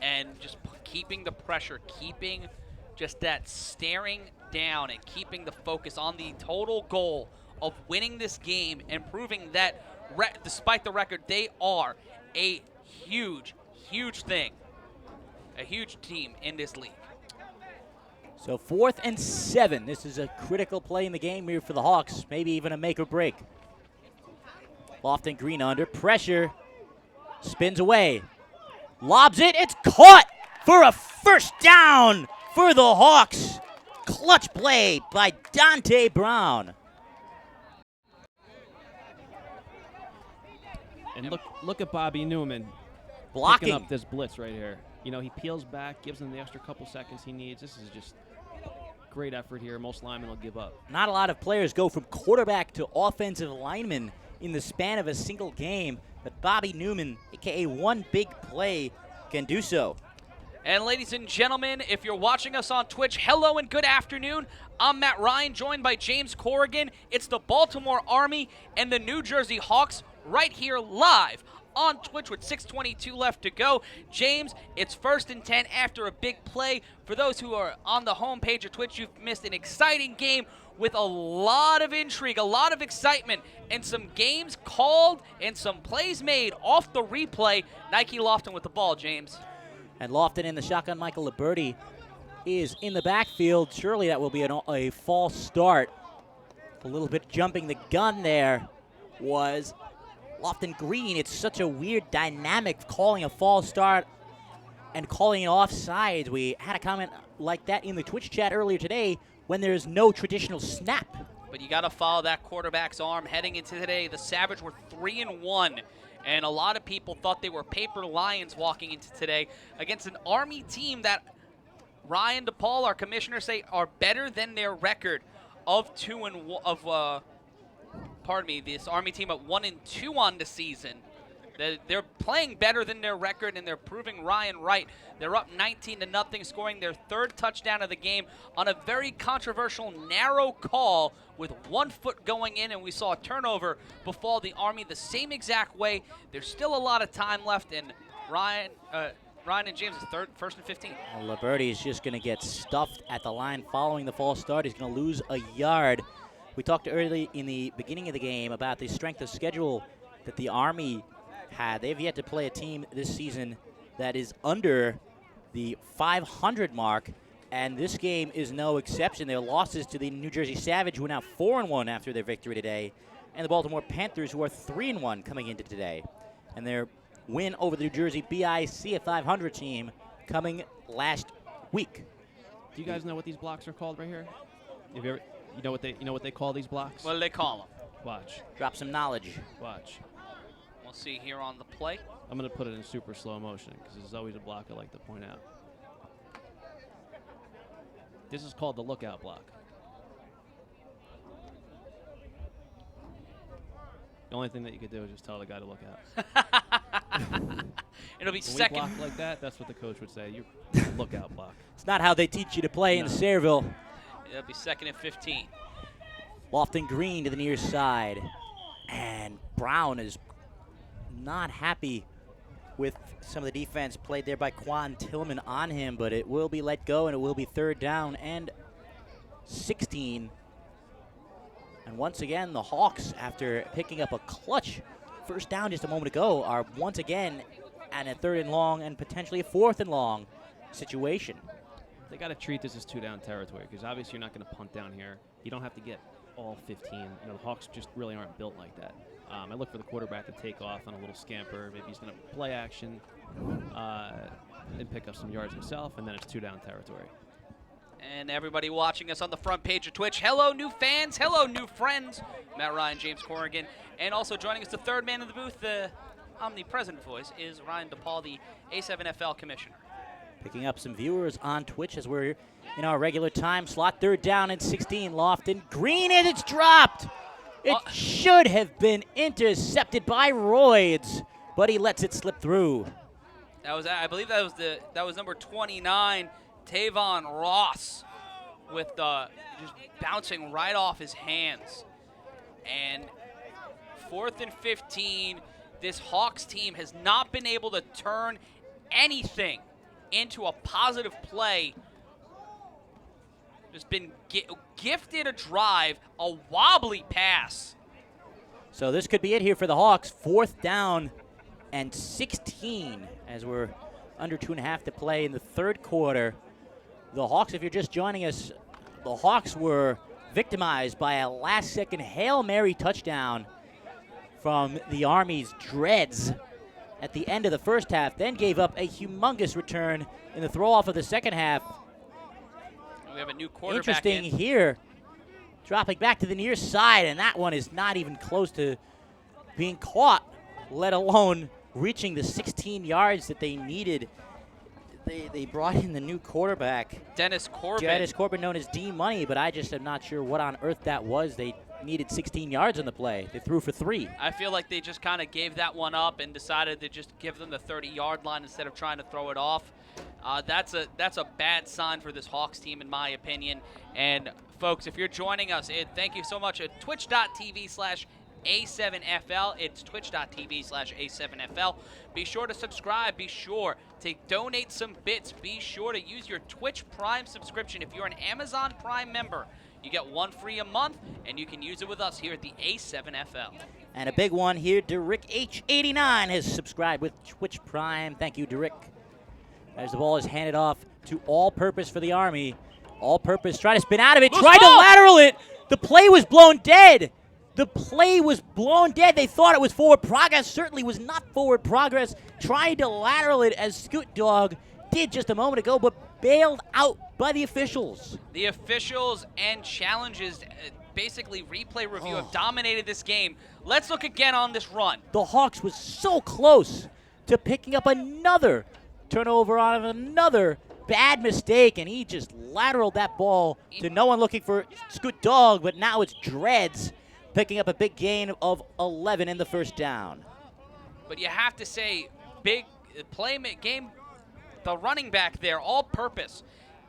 and just keeping the pressure, keeping just that staring down and keeping the focus on the total goal of winning this game and proving that despite the record, they are a huge, huge thing, a huge team in this league. So 4th and 7. This is a critical play in the game here for the Hawks, maybe even a make or break. Lofton Green under pressure, spins away, lobs it, it's caught for a first down for the Hawks. Clutch play by Dante Brown. And look at Bobby Newman Blocking. picking up this blitz right here. You know, he peels back, gives him the extra couple seconds he needs. This is just great effort here. Most linemen will give up. Not a lot of players go from quarterback to offensive lineman in the span of a single game, but Bobby Newman, a.k.a. one big play, can do so. And ladies and gentlemen, if you're watching us on Twitch, hello and good afternoon. I'm Matt Ryan, joined by James Corrigan. It's the Baltimore Army and the New Jersey Hawks right here live on Twitch with 6:22 left to go. James, it's 1st and 10 after a big play. For those who are on the homepage of Twitch, you've missed an exciting game with a lot of intrigue, a lot of excitement, and some games called and some plays made off the replay. Nike Lofton with the ball, James. And Lofton in the shotgun. Michael Liberti is in the backfield. Surely that will be a false start. A little bit jumping the gun there was Lofton Green. It's such a weird dynamic calling a false start and calling it offsides. We had a comment like that in the Twitch chat earlier today when there's no traditional snap. But you got to follow that quarterback's arm heading into today. The Savage were 3-1. And a lot of people thought they were paper lions walking into today against an Army team that Ryan DePaul, our commissioner, say are better than their record of this Army team at 1-2 on the season. They're playing better than their record, and they're proving Ryan right. They're up 19-0, scoring their 3rd touchdown of the game on a very controversial, narrow call with 1 foot going in, and we saw a turnover befall the Army the same exact way. There's still a lot of time left, and Ryan and James is 1st and 15. Well, Liberti is just going to get stuffed at the line following the false start. He's going to lose a yard. We talked early in the beginning of the game about the strength of schedule that the Army had. They've yet to play a team this season that is under the 500 mark, and this game is no exception. Their losses to the New Jersey Savage, who are now 4-1 after their victory today, and the Baltimore Panthers, who are 3-1 coming into today. And their win over the New Jersey BIC, a 500 team, coming last week. Do you guys know what these blocks are called right here? Have you ever, you know what they call these blocks? What do they call them? Watch. Drop some knowledge. Watch. We'll see here on the play. I'm going to put it in super slow motion because this is always a block I like to point out. This is called the lookout block. The only thing that you could do is just tell the guy to look out. It'll be When second. we block like that, that's what the coach would say. You lookout block. It's not how they teach you to play in Sayreville. It'll be 2nd and 15. Lofton Green to the near side. And Brown is not happy with some of the defense played there by Quan Tillman on him, but it will be let go, and it will be 3rd down and 16. And once again, the Hawks, after picking up a clutch first down just a moment ago, are once again at a 3rd and long and potentially a 4th and long situation. They got to treat this as 2-down territory because obviously you're not going to punt down here. You don't have to get all 15. You know, the Hawks just really aren't built like that. I look for the quarterback to take off on a little scamper. Maybe he's going to play action and pick up some yards himself, and then it's 2-down territory. And everybody watching us on the front page of Twitch, hello new fans, hello new friends. Matt Ryan, James Corrigan, and also joining us, the 3rd man in the booth, the omnipresent voice, is Ryan DePaul, the A7FL commissioner. Picking up some viewers on Twitch as we're in our regular time slot. 3rd down and 16. Lofton Green, and it's dropped. It should have been intercepted by Royds, but he lets it slip through. I believe that was number 29, Tavon Ross, with just bouncing right off his hands. And 4th and 15. This Hawks team has not been able to turn anything into a positive play. Just been gifted a drive, a wobbly pass. So this could be it here for the Hawks. 4th down and 16 as we're under 2.5 to play in the 3rd quarter. The Hawks, if you're just joining us, the Hawks were victimized by a last-second Hail Mary touchdown from the Army's Dreads at the end of the first half, then gave up a humongous return in the throw-off of the second half. We have a new quarterback. Interesting here, dropping back to the near side, and that one is not even close to being caught, let alone reaching the 16 yards that they needed. They brought in the new quarterback, Dennis Corbin. Dennis Corbin, known as D-Money, but I just am not sure what on earth that was. They needed 16 yards on the play. They threw for 3. I feel like they just kind of gave that one up and decided to just give them the 30-yard line instead of trying to throw it off. That's a bad sign for this Hawks team, in my opinion. And folks, if you're joining us, thank you so much at twitch.tv/A7FL. It's twitch.tv/A7FL. Be sure to subscribe. Be sure to donate some bits. Be sure to use your Twitch Prime subscription. If you're an Amazon Prime member, you get 1 free a month, and you can use it with us here at the A7FL. And a big one here, Derrick H89 has subscribed with Twitch Prime. Thank you, Derrick. As the ball is handed off to All-Purpose for the Army. All-Purpose trying to spin out of it, tried to lateral it. The play was blown dead. The play was blown dead. They thought it was forward progress. Certainly was not forward progress. Trying to lateral it as Scoot Dog did just a moment ago, but bailed out by the officials. The officials and challenges, basically replay review, have dominated this game. Let's look again on this run. The Hawks was so close to picking up another turnover on another bad mistake, and he just lateraled that ball to no one looking for Scoot Dog, but now it's Dreads picking up a big gain of 11 in the first down. But you have to say, big play game, the running back there, All-Purpose,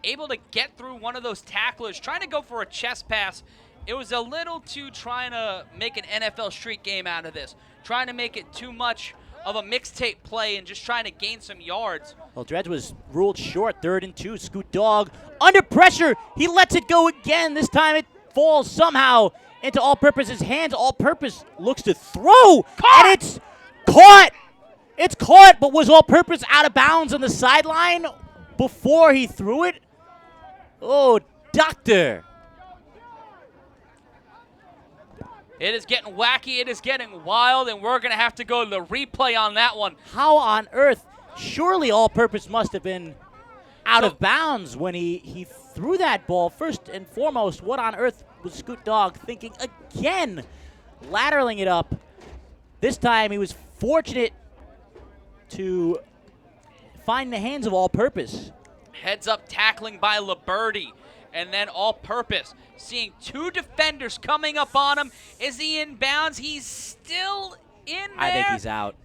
able to get through one of those tacklers, trying to go for a chest pass. It was a little too trying to make an NFL street game out of this, trying to make it too much of a mixtape play and just trying to gain some yards. Well, Dreads was ruled short, 3rd and 2. Scoot Dog under pressure. He lets it go again. This time it falls somehow into All-Purpose's hands. All-Purpose looks to throw, and it's caught. It's caught, but was All-Purpose out of bounds on the sideline before he threw it? Oh, doctor. It is getting wacky, it is getting wild, and we're going to have to go to the replay on that one. How on earth? Surely All-Purpose must have been out of bounds when he threw that ball. First and foremost, what on earth was Scoot Dog thinking again? Lateraling it up. This time he was fortunate to find the hands of All-Purpose. Heads up tackling by Liberty. And then All-Purpose, seeing 2 defenders coming up on him. Is he in bounds? He's still in there. I think he's out.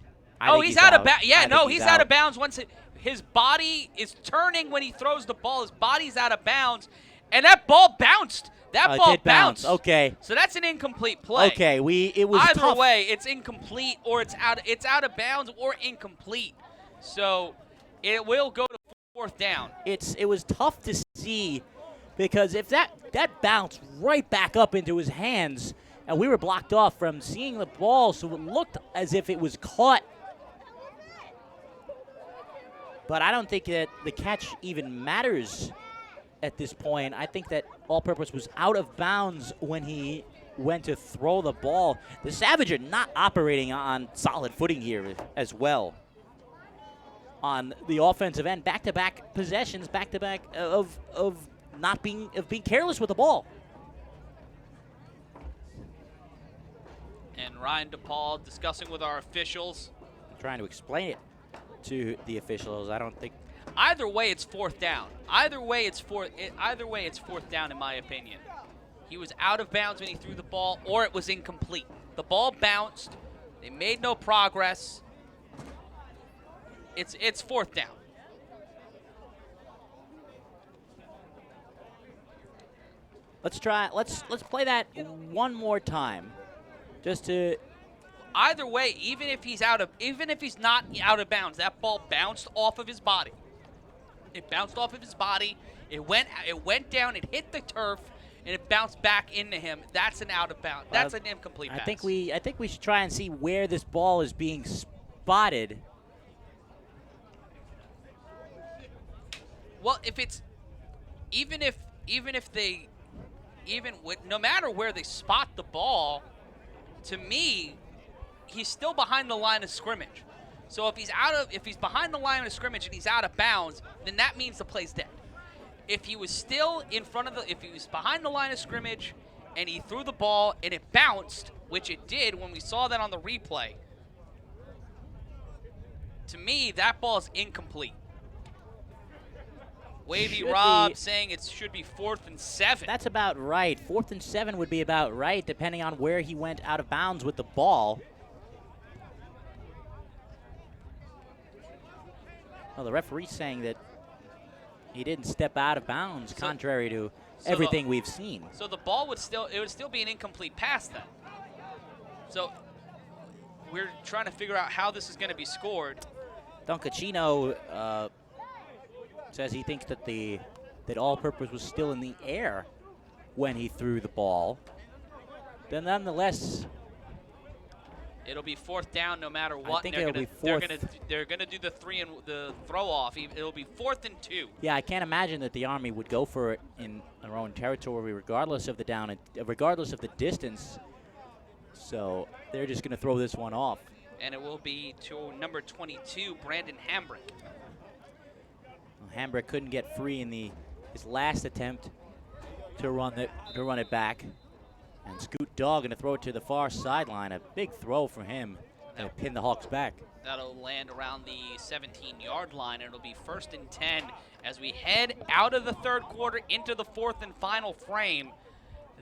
He's out of bounds. Yeah, no, he's out of bounds once his body is turning when he throws the ball. His body's out of bounds. And that ball bounced. That ball bounced. Okay. So that's an incomplete play. Okay, it was either tough. way, it's incomplete or it's out of bounds or incomplete. So it will go to 4th down. It was tough to see, because if that bounced right back up into his hands, and we were blocked off from seeing the ball, so it looked as if it was caught. But I don't think that the catch even matters at this point. I think that All-Purpose was out of bounds when he went to throw the ball. The Savage are not operating on solid footing here as well. On the offensive end, back-to-back possessions, back-to-back of being careless with the ball. And Ryan DePaul discussing with our officials. Trying to explain it to the officials. I don't think. Either way, it's 4th down. Either way, it's 4th down in my opinion. He was out of bounds when he threw the ball, or it was incomplete. The ball bounced. They made no progress. It's 4th down. Let's play that one more time, just to. Either way, even if he's not out of bounds, that ball bounced off of his body. It bounced off of his body. It went down. It hit the turf, and it bounced back into him. That's an out of bounds. That's an incomplete pass. I think we should try and see where this ball is being spotted. Well, if it's no matter where they spot the ball, to me, he's still behind the line of scrimmage. So if he's behind the line of scrimmage and he's out of bounds, then that means the play's dead. If he was still if he was behind the line of scrimmage and he threw the ball and it bounced, which it did when we saw that on the replay, to me, that ball is incomplete. Wavy Rob saying it should be 4th and 7. That's about right. 4th and 7 would be about right, depending on where he went out of bounds with the ball. Well, the referee's saying that he didn't step out of bounds, contrary to everything we've seen. So the ball would still be an incomplete pass then. So we're trying to figure out how this is going to be scored. Doncacino says he thinks that all-purpose was still in the air when he threw the ball. Then nonetheless, it'll be 4th down no matter what. I think it'll be 4th. They're gonna do the throw off. It'll be 4th and 2. Yeah, I can't imagine that the Army would go for it in their own territory, regardless of the down and regardless of the distance. So they're just gonna throw this one off. And it will be to number 22, Brandon Hambrick. Hambrick couldn't get free in his last attempt to run it back. And Scoot Dog going to throw it to the far sideline. A big throw for him to pin the Hawks back. That'll land around the 17-yard line. It'll be 1st and 10 as we head out of the 3rd quarter into the 4th and final frame.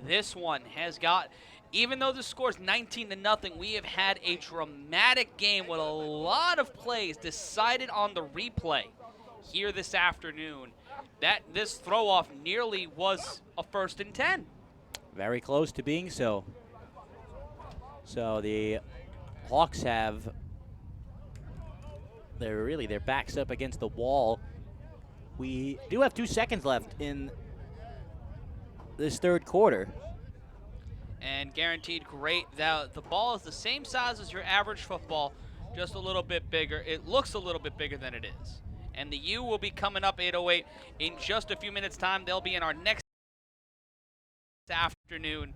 This one has got, even though the score's 19-0, we have had a dramatic game with a lot of plays decided on the replay here this afternoon. This throw-off nearly was a 1st and 10. Very close to being so. So the Hawks have their backs up against the wall. We do have 2 seconds left in this 3rd quarter. And guaranteed great. The ball is the same size as your average football, just a little bit bigger. It looks a little bit bigger than it is. And the U will be coming up 8:08 in just a few minutes' time. They'll be in our next afternoon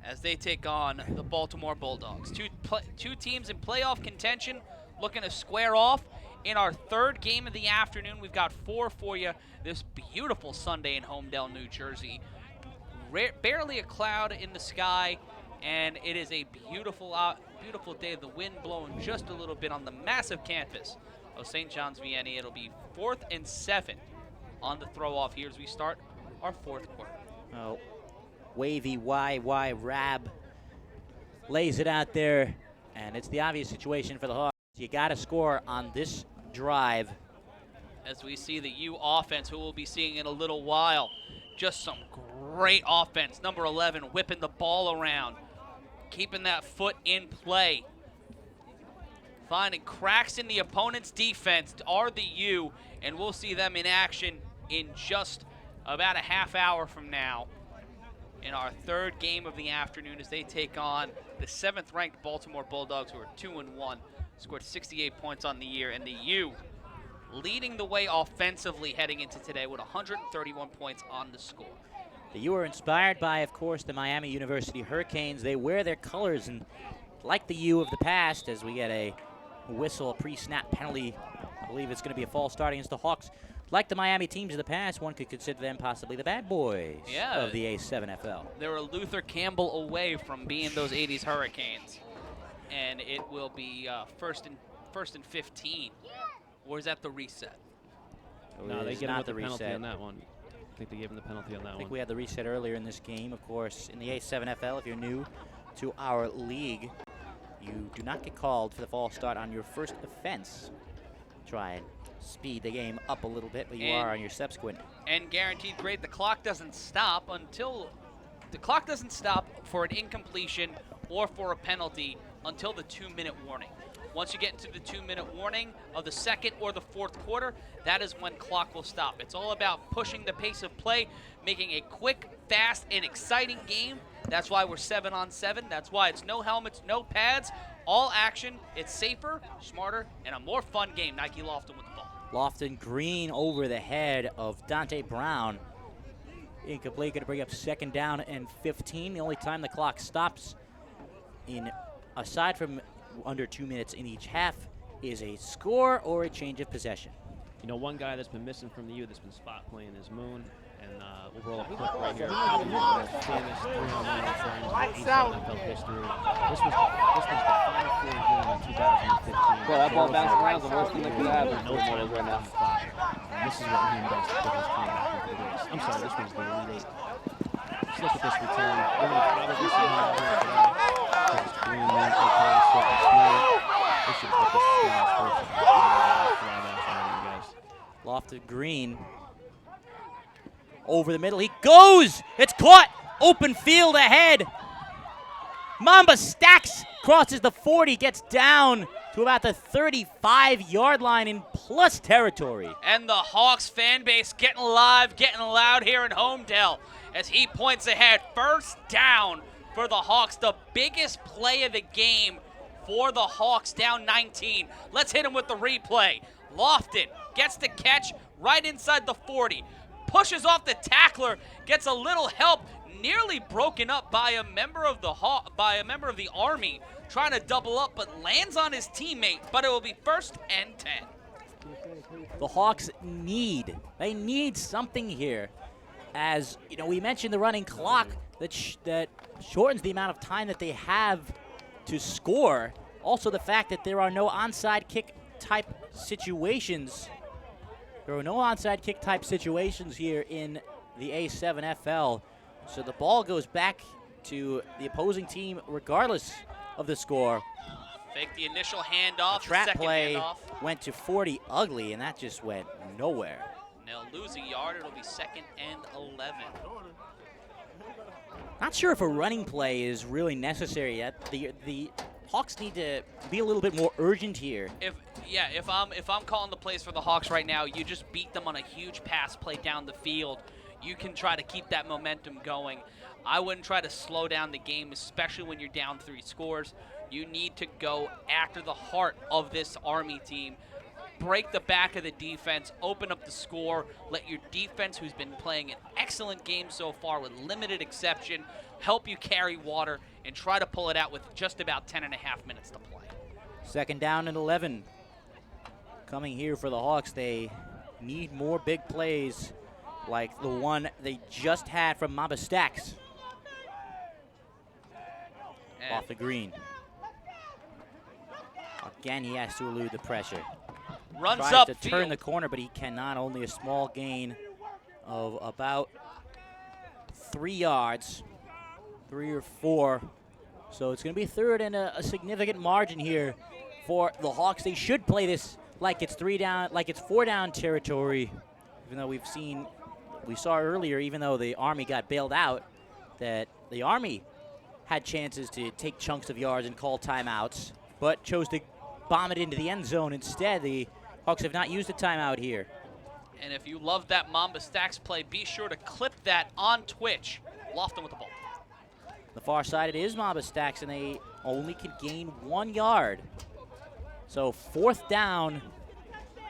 as they take on the Baltimore Bulldogs. Two teams in playoff contention looking to square off. In our 3rd game of the afternoon, we've got 4 for you this beautiful Sunday in Homedale, New Jersey. Barely a cloud in the sky, and it is a beautiful day. The wind blowing just a little bit on the massive campus of St. John's Vianney. It'll be 4th and 7 on the throw-off here as we start our 4th quarter. Oh, Wavy YY Rab lays it out there, and it's the obvious situation for the Hawks. You got to score on this drive. As we see the U offense, who we'll be seeing in a little while. Just some great offense. Number 11 whipping the ball around, keeping that foot in play. Finding cracks in the opponent's defense are the U, and we'll see them in action in just about a half hour from now in our 3rd game of the afternoon as they take on the 7th-ranked Baltimore Bulldogs, who are 2-1, scored 68 points on the year, and the U leading the way offensively heading into today with 131 points on the score. The U are inspired by, of course, the Miami University Hurricanes. They wear their colors, and like the U of the past, as we get a whistle, a pre-snap penalty, I believe it's going to be a false start against the Hawks. Like the Miami teams of the past, one could consider them possibly the bad boys of the A7FL. They're a Luther Campbell away from being those 80s Hurricanes. And it will be first and 15. Or is that the reset? No, they gave him the penalty reset on that one. I think they gave him the penalty on that one. I think we had the reset earlier in this game. Of course, in the A7FL, if you're new to our league, you do not get called for the false start on your first offense. Try and speed the game up a little bit, but you are on your subsequent. And guaranteed great, the clock doesn't stop for an incompletion or for a penalty until the 2-minute warning. Once you get into the 2-minute warning of the second or the fourth quarter, that is when clock will stop. It's all about pushing the pace of play, making a quick, fast, and exciting game. That's why we're 7-on-7. That's why it's no helmets, no pads, all action. It's safer, smarter, and a more fun game. Nike Lofton with the ball. Lofton Green over the head of Dante Brown. Incomplete, going to bring up 2nd down and 15. The only time the clock stops, aside from under 2 minutes in each half, is a score or a change of possession. You know, one guy that's been missing from the U that's been spot playing is Moon. And we'll roll up a clip right here. Famous 3-on-1 returns in A7FL history. This was the final 4 game in 2015. Bro, that ball bouncing around is the worst thing that could happen No for the time Warriors right now. And this is what he does to put his team back into the race. I'm sorry, this was the Elite 8. Let's look at this return. We're going to probably see him out here today. This is Green Man, a.k.a. Silky Smooth. We should put this in his first. Lofton Green over the middle. He goes! It's caught! Open field ahead. Mamba Stacks crosses the 40, gets down to about the 35-yard line in plus territory. And the Hawks fan base getting live, getting loud here in Homedale as he points ahead. First down for the Hawks, the biggest play of the game for the Hawks, down 19. Let's hit him with the replay. Lofton gets the catch right inside the 40. Pushes off the tackler, gets a little help, nearly broken up by a member of the Army, trying to double up, but lands on his teammate. But it will be 1st and 10. The Hawks need something here. As you know, we mentioned the running clock that shortens the amount of time that they have to score. Also, the fact that there are no onside kick type situations. There are no onside kick type situations here in the A7FL. So the ball goes back to the opposing team regardless of the score. Fake the initial handoff. The trap second play handoff. went to 40 ugly, and that just went nowhere. They'll lose a yard. It'll be 2nd and 11. Not sure if a running play is really necessary yet. The Hawks need to be a little bit more urgent here. If I'm calling the plays for the Hawks right now, you just beat them on a huge pass play down the field. You can try to keep that momentum going. I wouldn't try to slow down the game, especially when you're down 3 scores. You need to go after the heart of this Army team. Break the back of the defense, open up the score, let your defense, who's been playing an excellent game so far with limited exception, help you carry water and try to pull it out with just about 10.5 minutes to play. 2nd down and 11. Coming here for the Hawks, they need more big plays like the one they just had from Mamba Stacks. Off the green. Again, he has to elude the pressure. Runs Tries up to field. turn the corner, but he cannot. Only a small gain of about 3 yards, 3 or 4. So it's going to be 3rd and a significant margin here for the Hawks. They should play this like it's 4 down territory, even though we saw earlier, even though the Army got bailed out, that the Army had chances to take chunks of yards and call timeouts, but chose to bomb it into the end zone instead. The Hawks have not used a timeout here. And if you love that Mamba Stacks play, be sure to clip that on Twitch. Lofton with the ball. The far side, it is Mamba Stacks, and they only can gain 1 yard. So 4th down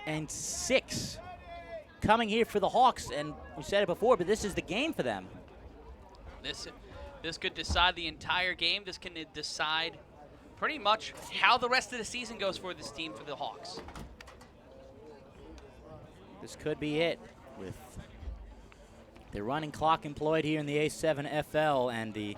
and 6 coming here for the Hawks. And we said it before, but this is the game for them. This could decide the entire game. This can decide pretty much how the rest of the season goes for this team, for the Hawks. This could be it with the running clock employed here in the A7FL and the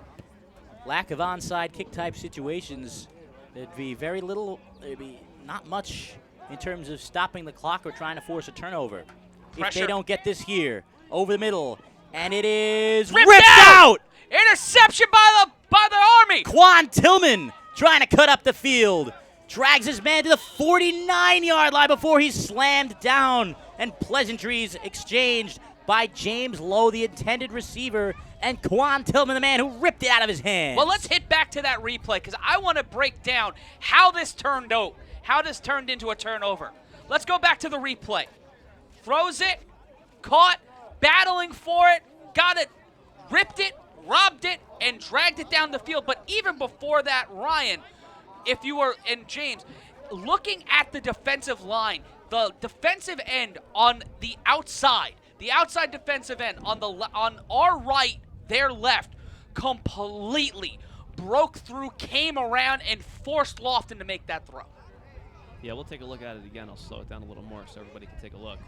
lack of onside kick type situations. There'd be very little, there'd be not much in terms of stopping the clock or trying to force a turnover. Pressure. If they don't get this here, over the middle, and it is Ripped out! Interception by the Army! Quan Tillman trying to cut up the field. Drags his man to the 49-yard line before he's slammed down. And pleasantries exchanged by James Lowe, the intended receiver, and Quan Tillman, the man who ripped it out of his hands. Well, let's hit back to that replay because I want to break down how this turned out, how this turned into a turnover. Let's go back to the replay. Throws it, caught, battling for it, got it, ripped it, robbed it, and dragged it down the field. But even before that, Ryan, if you were, and James, looking at the defensive line, the defensive end on the outside defensive end on our right, their left, completely broke through, came around, and forced Lofton to make that throw. Yeah, we'll take a look at it again. I'll slow it down a little more so everybody can take a look.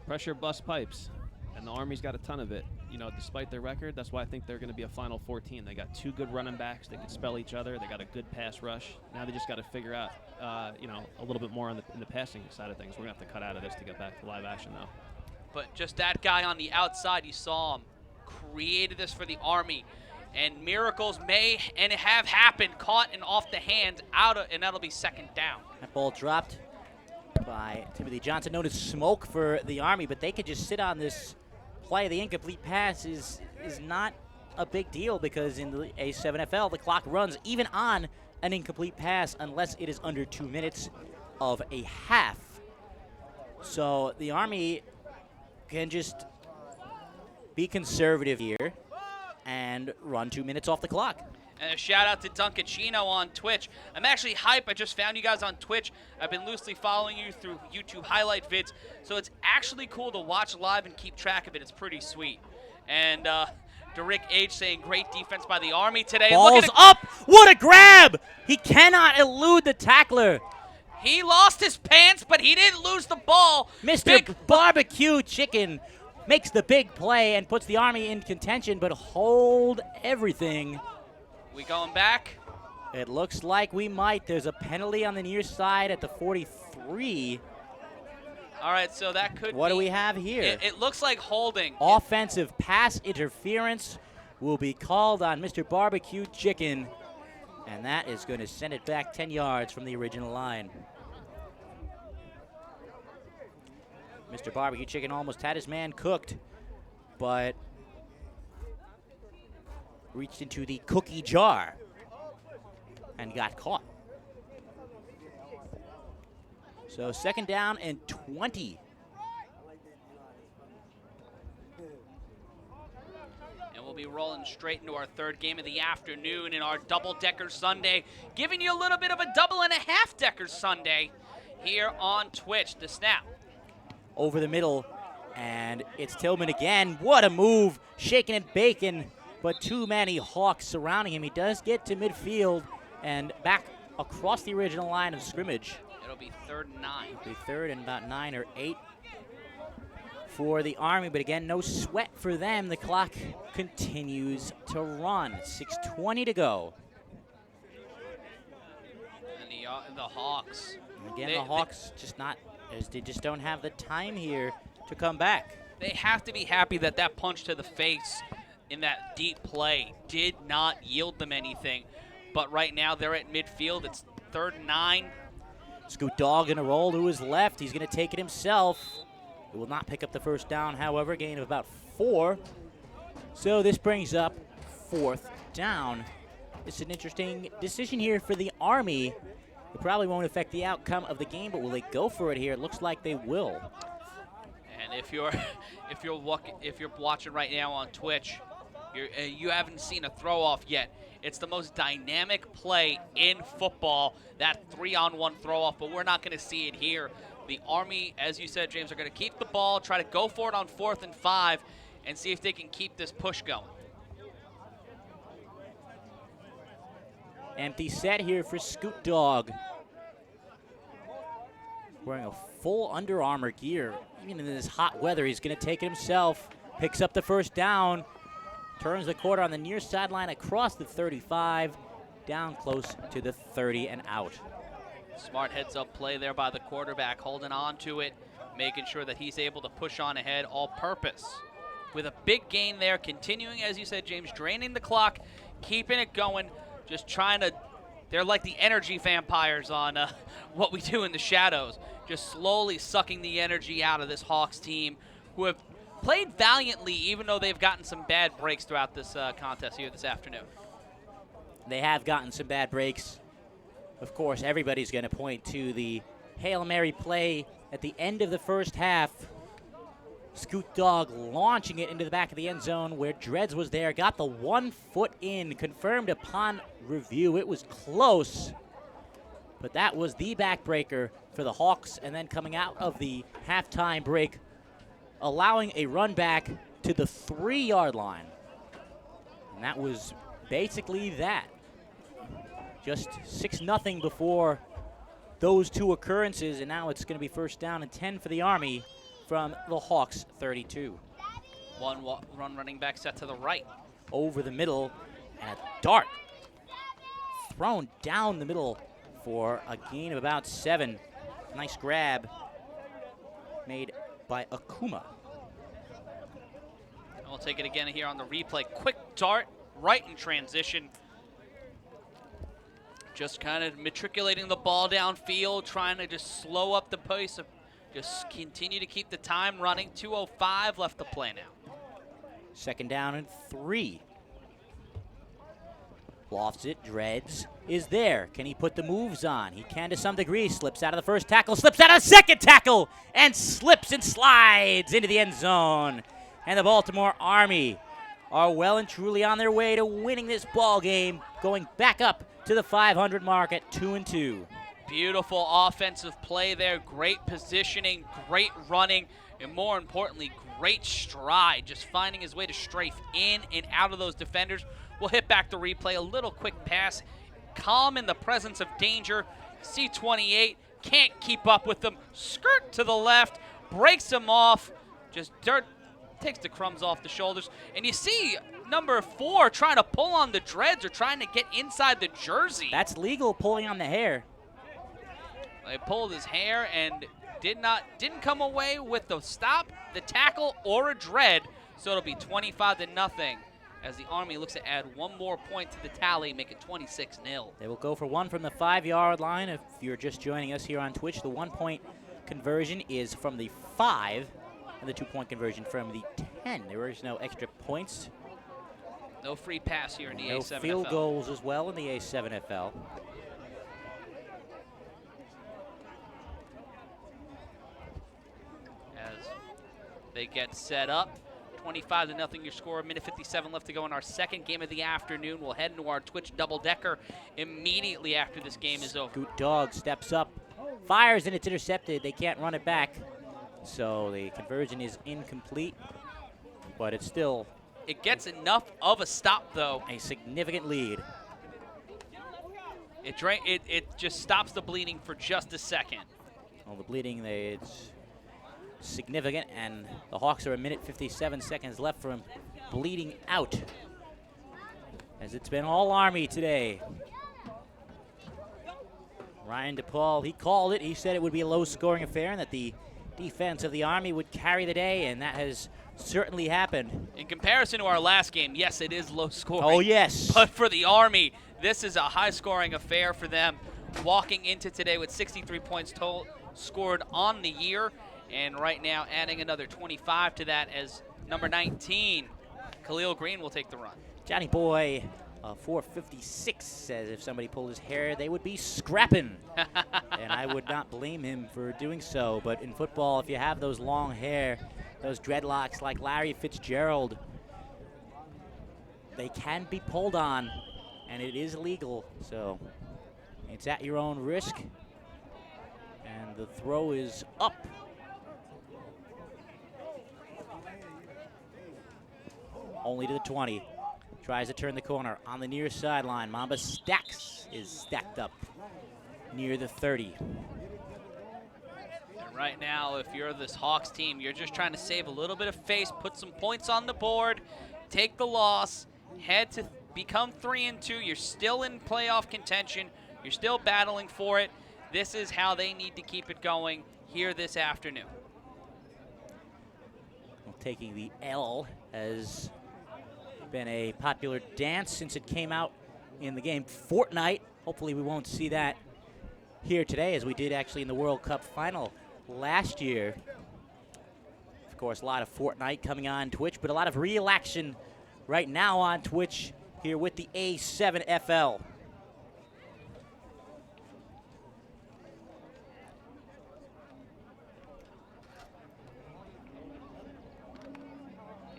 Pressure bust pipes, and the Army's got a ton of it. You know, despite their record, that's why I think they're going to be a Final Four team. They got two good running backs. They can spell each other. They got a good pass rush. Now they just got to figure out, a little bit more in the passing side of things. We're going to have to cut out of this to get back to live action, though. But just that guy on the outside, you saw him, created this for the Army. And miracles may and have happened, caught and off the hands, and that'll be second down. That ball dropped by Timothy Johnson. Known as smoke for the Army, but they could just sit on this play. The incomplete pass is not a big deal because in the A7FL, the clock runs even on an incomplete pass unless it is under 2 minutes of a half. So the Army can just be conservative here and run 2 minutes off the clock. And a shout out to Duncan Chino on Twitch. I'm actually hype. I just found you guys on Twitch. I've been loosely following you through YouTube highlight vids. So it's actually cool to watch live and keep track of it. It's pretty sweet. And Derrick H saying great defense by the Army today. Ball's up. What a grab. He cannot elude the tackler. He lost his pants, but he didn't lose the ball. Mr. Barbecue Chicken makes the big play and puts the Army in contention, but hold everything. We going back? It looks like we might. There's a penalty on the near side at the 43. All right, so that could What be, do we have here? It looks like holding. Offensive pass interference will be called on Mr. Barbecue Chicken, and that is going to send it back 10 yards from the original line. Mr. Barbecue Chicken almost had his man cooked, but reached into the cookie jar and got caught. So second down and 20. And we'll be rolling straight into our third game of the afternoon in our double-decker Sunday, giving you a little bit of a double and a half-decker Sunday here on Twitch. The snap. Over the middle, and it's Tillman again. What a move, shaking and baking, but too many Hawks surrounding him. He does get to midfield and back across the original line of scrimmage. It'll be 3rd and 9. It'll be 3rd and about 9 or 8 for the Army, but again, no sweat for them. The clock continues to run. 6:20 to go. And the Hawks. Again, the Hawks they just don't have the time here to come back. They have to be happy that that punch to the face in that deep play did not yield them anything. But right now they're at midfield. It's 3rd and 9. Scoot Dog gonna roll to his left. He's gonna take it himself. He will not pick up the first down, however, gain of about 4. So this brings up 4th down. It's an interesting decision here for the Army. It probably won't affect the outcome of the game, but will they go for it here? It looks like they will. And if you're watching right now on Twitch, you haven't seen a throw off yet. It's the most dynamic play in football, that 3-on-1 throw off, but we're not going to see it here. The Army, as you said, James, are going to keep the ball, try to go for it on 4th and 5, and see if they can keep this push going. Empty set here for Scoot Dog. Wearing a full Under Armour gear. Even in this hot weather, he's going to take it himself. Picks up the first down. Turns the quarter on the near sideline across the 35. Down close to the 30 and out. Smart heads-up play there by the quarterback, holding on to it, making sure that he's able to push on ahead all-purpose. With a big gain there, continuing, as you said, James, draining the clock, keeping it going, just trying to, they're like the energy vampires on What We Do in the Shadows, just slowly sucking the energy out of this Hawks team, who have played valiantly, even though they've gotten some bad breaks throughout this contest here this afternoon. They have gotten some bad breaks. Of course, everybody's going to point to the Hail Mary play at the end of the first half. Scoot Dog launching it into the back of the end zone where Dreads was there, got the 1 foot in, confirmed upon review. It was close, but that was the backbreaker for the Hawks, and then coming out of the halftime break, allowing a run back to the 3-yard line. And that was basically that. Just 6-0 before those two occurrences, and now it's going to be 1st down and 10 for the Army from the Hawks 32. One running back set to the right. Over the middle, and a dart thrown down the middle for a gain of about 7. Nice grab made by Akuma. And we'll take it again here on the replay. Quick dart, right in transition. Just kind of matriculating the ball downfield, trying to just slow up the pace of just continue to keep the time running. 2:05 left to play now. 2nd down and 3. Lofts it, Dreads is there. Can he put the moves on? He can to some degree. Slips out of the first tackle, slips out of the second tackle, and slips and slides into the end zone. And the Baltimore Army are well and truly on their way to winning this ball game, going back up to the 500 mark at 2-2. Beautiful offensive play there. Great positioning, great running, and more importantly, great stride. Just finding his way to strafe in and out of those defenders. We'll hit back the replay. A little quick pass. Calm in the presence of danger. C28 can't keep up with them. Skirt to the left. Breaks him off. Just dirt. Takes the crumbs off the shoulders. And you see number 4 trying to pull on the Dreads or trying to get inside the jersey. That's legal, pulling on the hair. They pulled his hair and didn't come away with the stop, the tackle, or a Dread. So it'll be 25-0 as the Army looks to add 1 more point to the tally, make it 26-0. They will go for 1 from the 5-yard line. If you're just joining us here on Twitch, the 1-point conversion is from the 5, and the 2-point conversion from the 10. There is no extra points. No free pass here in the No A7FL. field goals as well in the A7FL. As they get set up. 25-0 your score. 1:57 left to go in our second game of the afternoon. We'll head into our Twitch double-decker immediately after this game is over. Scoot Dog steps up, fires, and it's intercepted. They can't run it back. So the conversion is incomplete, but it's still It gets enough of a stop, though. a significant lead. It just stops the bleeding for just a second. Well, the bleeding, it's significant, and the Hawks are 1:57 left from bleeding out, as it's been all Army today. Ryan DePaul, he called it. He said it would be a low-scoring affair and that the defense of the Army would carry the day, and that has certainly happened. In comparison to our last game, yes, it is low scoring. Oh, yes. But for the Army, this is a high-scoring affair for them. Walking into today with 63 points total scored on the year, and right now adding another 25 to that as number 19, Khalil Green, will take the run. Johnny Boy, 456, says if somebody pulled his hair, they would be scrapping. And I would not blame him for doing so. But in football, if you have those long hair, those dreadlocks like Larry Fitzgerald, they can be pulled on, and it is legal. So it's at your own risk. And the throw is up. Only to the 20. Tries to turn the corner on the near sideline. Mamba Stacks is stacked up near the 30. And right now, if you're this Hawks team, you're just trying to save a little bit of face, put some points on the board, take the loss, head to become 3-2. You're still in playoff contention. You're still battling for it. This is how they need to keep it going here this afternoon. Well, taking the L has been a popular dance since it came out in the game Fortnite. Hopefully we won't see that here today, as we did actually in the World Cup final last year. Of course, a lot of Fortnite coming on Twitch, but a lot of real action right now on Twitch here with the A7FL.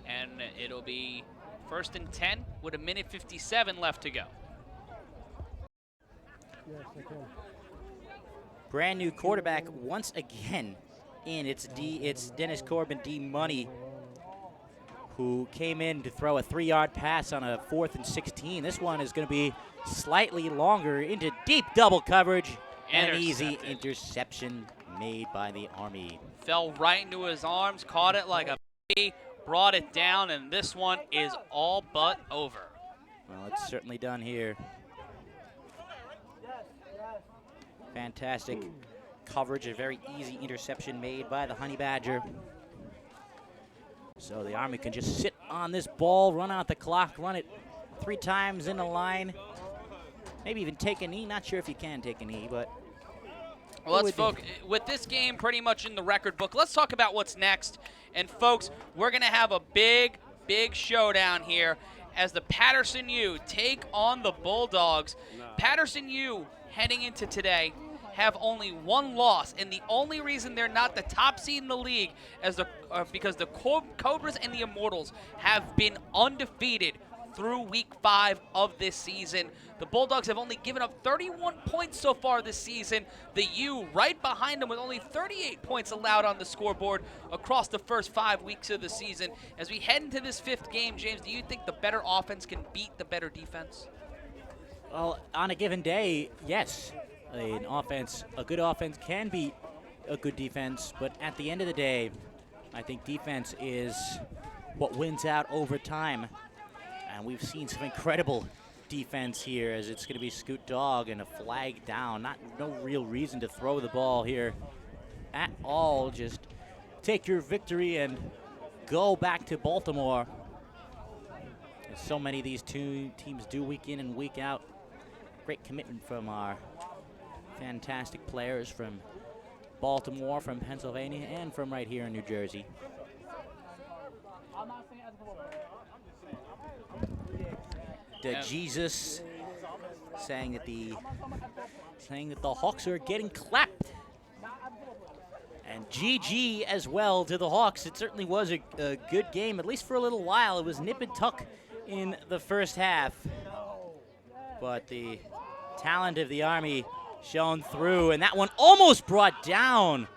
And it'll be 1st and 10 with 1:57 left to go. Brand new quarterback once again in. It's Dennis Corbin, D Money, who came in to throw a 3-yard pass on a 4th and 16. This one is going to be slightly longer into deep double coverage, and an easy interception made by the Army. Fell right into his arms, caught it like a baby, brought it down, and this one is all but over. Well, it's certainly done here. Fantastic coverage, a very easy interception made by the Honey Badger. So the Army can just sit on this ball, run out the clock, run it 3 times in the line, maybe even take a knee. Not sure if you can take a knee, but well, let's focus. With this game pretty much in the record book, let's talk about what's next. And folks, we're going to have a big showdown here as the Paterson U take on the Bulldogs. Paterson U, heading into today, have only 1 loss, and the only reason they're not the top seed in the league is because the Cobras and the Immortals have been undefeated through week 5 of this season. The Bulldogs have only given up 31 points so far this season. The U right behind them with only 38 points allowed on the scoreboard across the first 5 weeks of the season. As we head into this 5th game, James, do you think the better offense can beat the better defense? Well, on a given day, yes. A good offense can beat a good defense, but at the end of the day, I think defense is what wins out over time. And we've seen some incredible defense here, as it's going to be Scoot Dog and a flag down. No real reason to throw the ball here at all. Just take your victory and go back to Baltimore. As so many of these 2 teams do week in and week out. Great commitment from our fantastic players from Baltimore, from Pennsylvania, and from right here in New Jersey. Jesus saying that the Hawks are getting clapped. And GG as well to the Hawks. It certainly was a good game, at least for a little while. It was nip and tuck in the first half. But the talent of the Army shone through, and that one almost brought down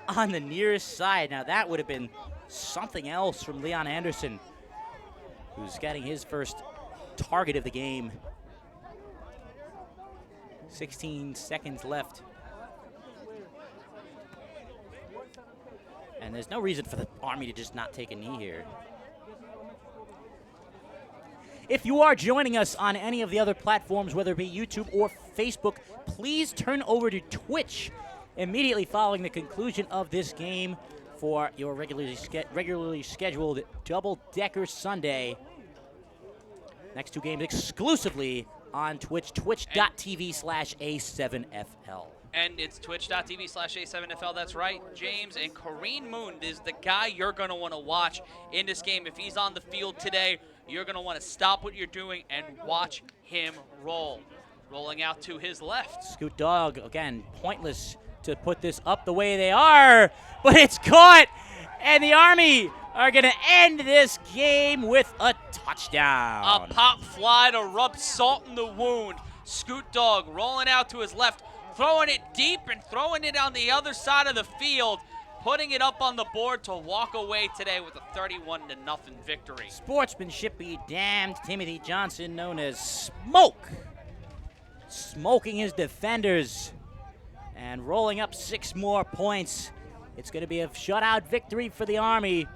on the nearest side. Now that would have been something else from Leon Anderson, who's getting his first target of the game. 16 seconds left. And there's no reason for the Army to just not take a knee here. If you are joining us on any of the other platforms, whether it be YouTube or Facebook, please turn over to Twitch immediately following the conclusion of this game for your regularly scheduled double-decker Sunday. Next 2 games exclusively on Twitch, twitch.tv/A7FL. And it's twitch.tv/A7FL, that's right, James. And Kareem Moon is the guy you're going to want to watch in this game. If he's on the field today, you're going to want to stop what you're doing and watch him roll. Rolling out to his left. Scoot Dog, again, pointless to put this up the way they are, but it's caught, and the Army are going to end this game with a touchdown. A pop fly to rub salt in the wound. Scoot Dog rolling out to his left, throwing it deep and throwing it on the other side of the field, putting it up on the board to walk away today with a 31-0 victory. Sportsmanship be damned. Timothy Johnson, known as Smoke, smoking his defenders and rolling up 6 more points. It's going to be a shutout victory for the Army,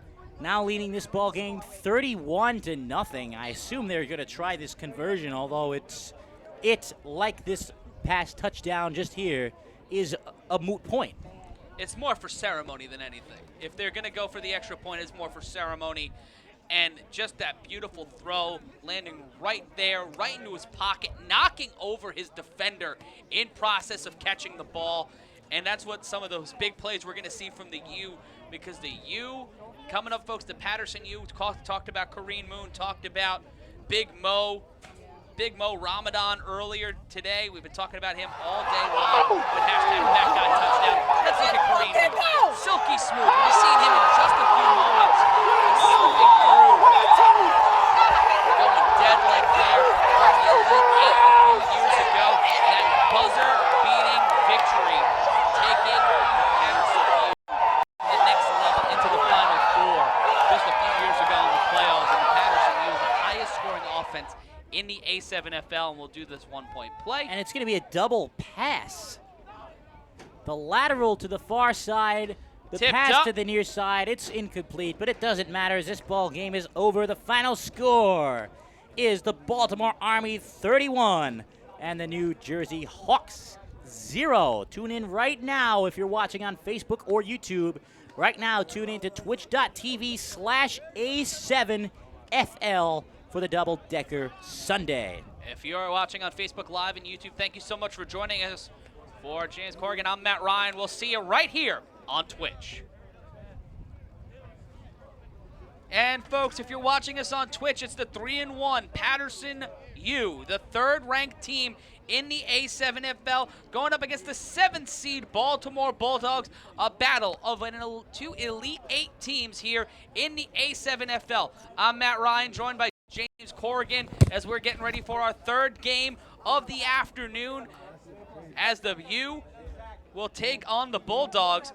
now leading this ball game 31-0. I assume they're going to try this conversion, although it's like this pass touchdown just here is a moot point. It's more for ceremony than anything. If they're going to go for the extra point, it's more for ceremony. And just that beautiful throw, landing right there, right into his pocket, knocking over his defender in process of catching the ball. And that's what some of those big plays we're going to see from the U, because the U Coming up, folks, the Paterson U talked about Kareem Moon, talked about Big Mo Ramadan earlier today. We've been talking about him all day long with hashtag that guy touchdown. Let's look at Kareem Moon. Silky smooth. We've seen him in just a few moments. He's slipping through. Going dead leg there from the Elite 8 a few years ago. That buzzer-beating victory taking the Paterson U the next level into the Final Four just a few years ago in the playoffs. And the Paterson U is the highest scoring offense in the A7FL, and we'll do this one-point play. And it's going to be a double pass. The lateral to the far side, the Tipped pass up to the near side. It's incomplete, but it doesn't matter as this ball game is over. The final score is the Baltimore Army 31 and the New Jersey Hawks 0. Tune in right now if you're watching on Facebook or YouTube. Right now, tune in to twitch.tv/A7FL for the Double Decker Sunday. If you're watching on Facebook Live and YouTube, thank you so much for joining us. For James Corrigan, I'm Matt Ryan. We'll see you right here on Twitch. And folks, if you're watching us on Twitch, it's the 3-1 Paterson U, the third-ranked team in the A7FL, going up against the 7th seed Baltimore Bulldogs, a battle of two Elite 8 teams here in the A7FL. I'm Matt Ryan, joined by James Corrigan, as we're getting ready for our third game of the afternoon, as the U will take on the Bulldogs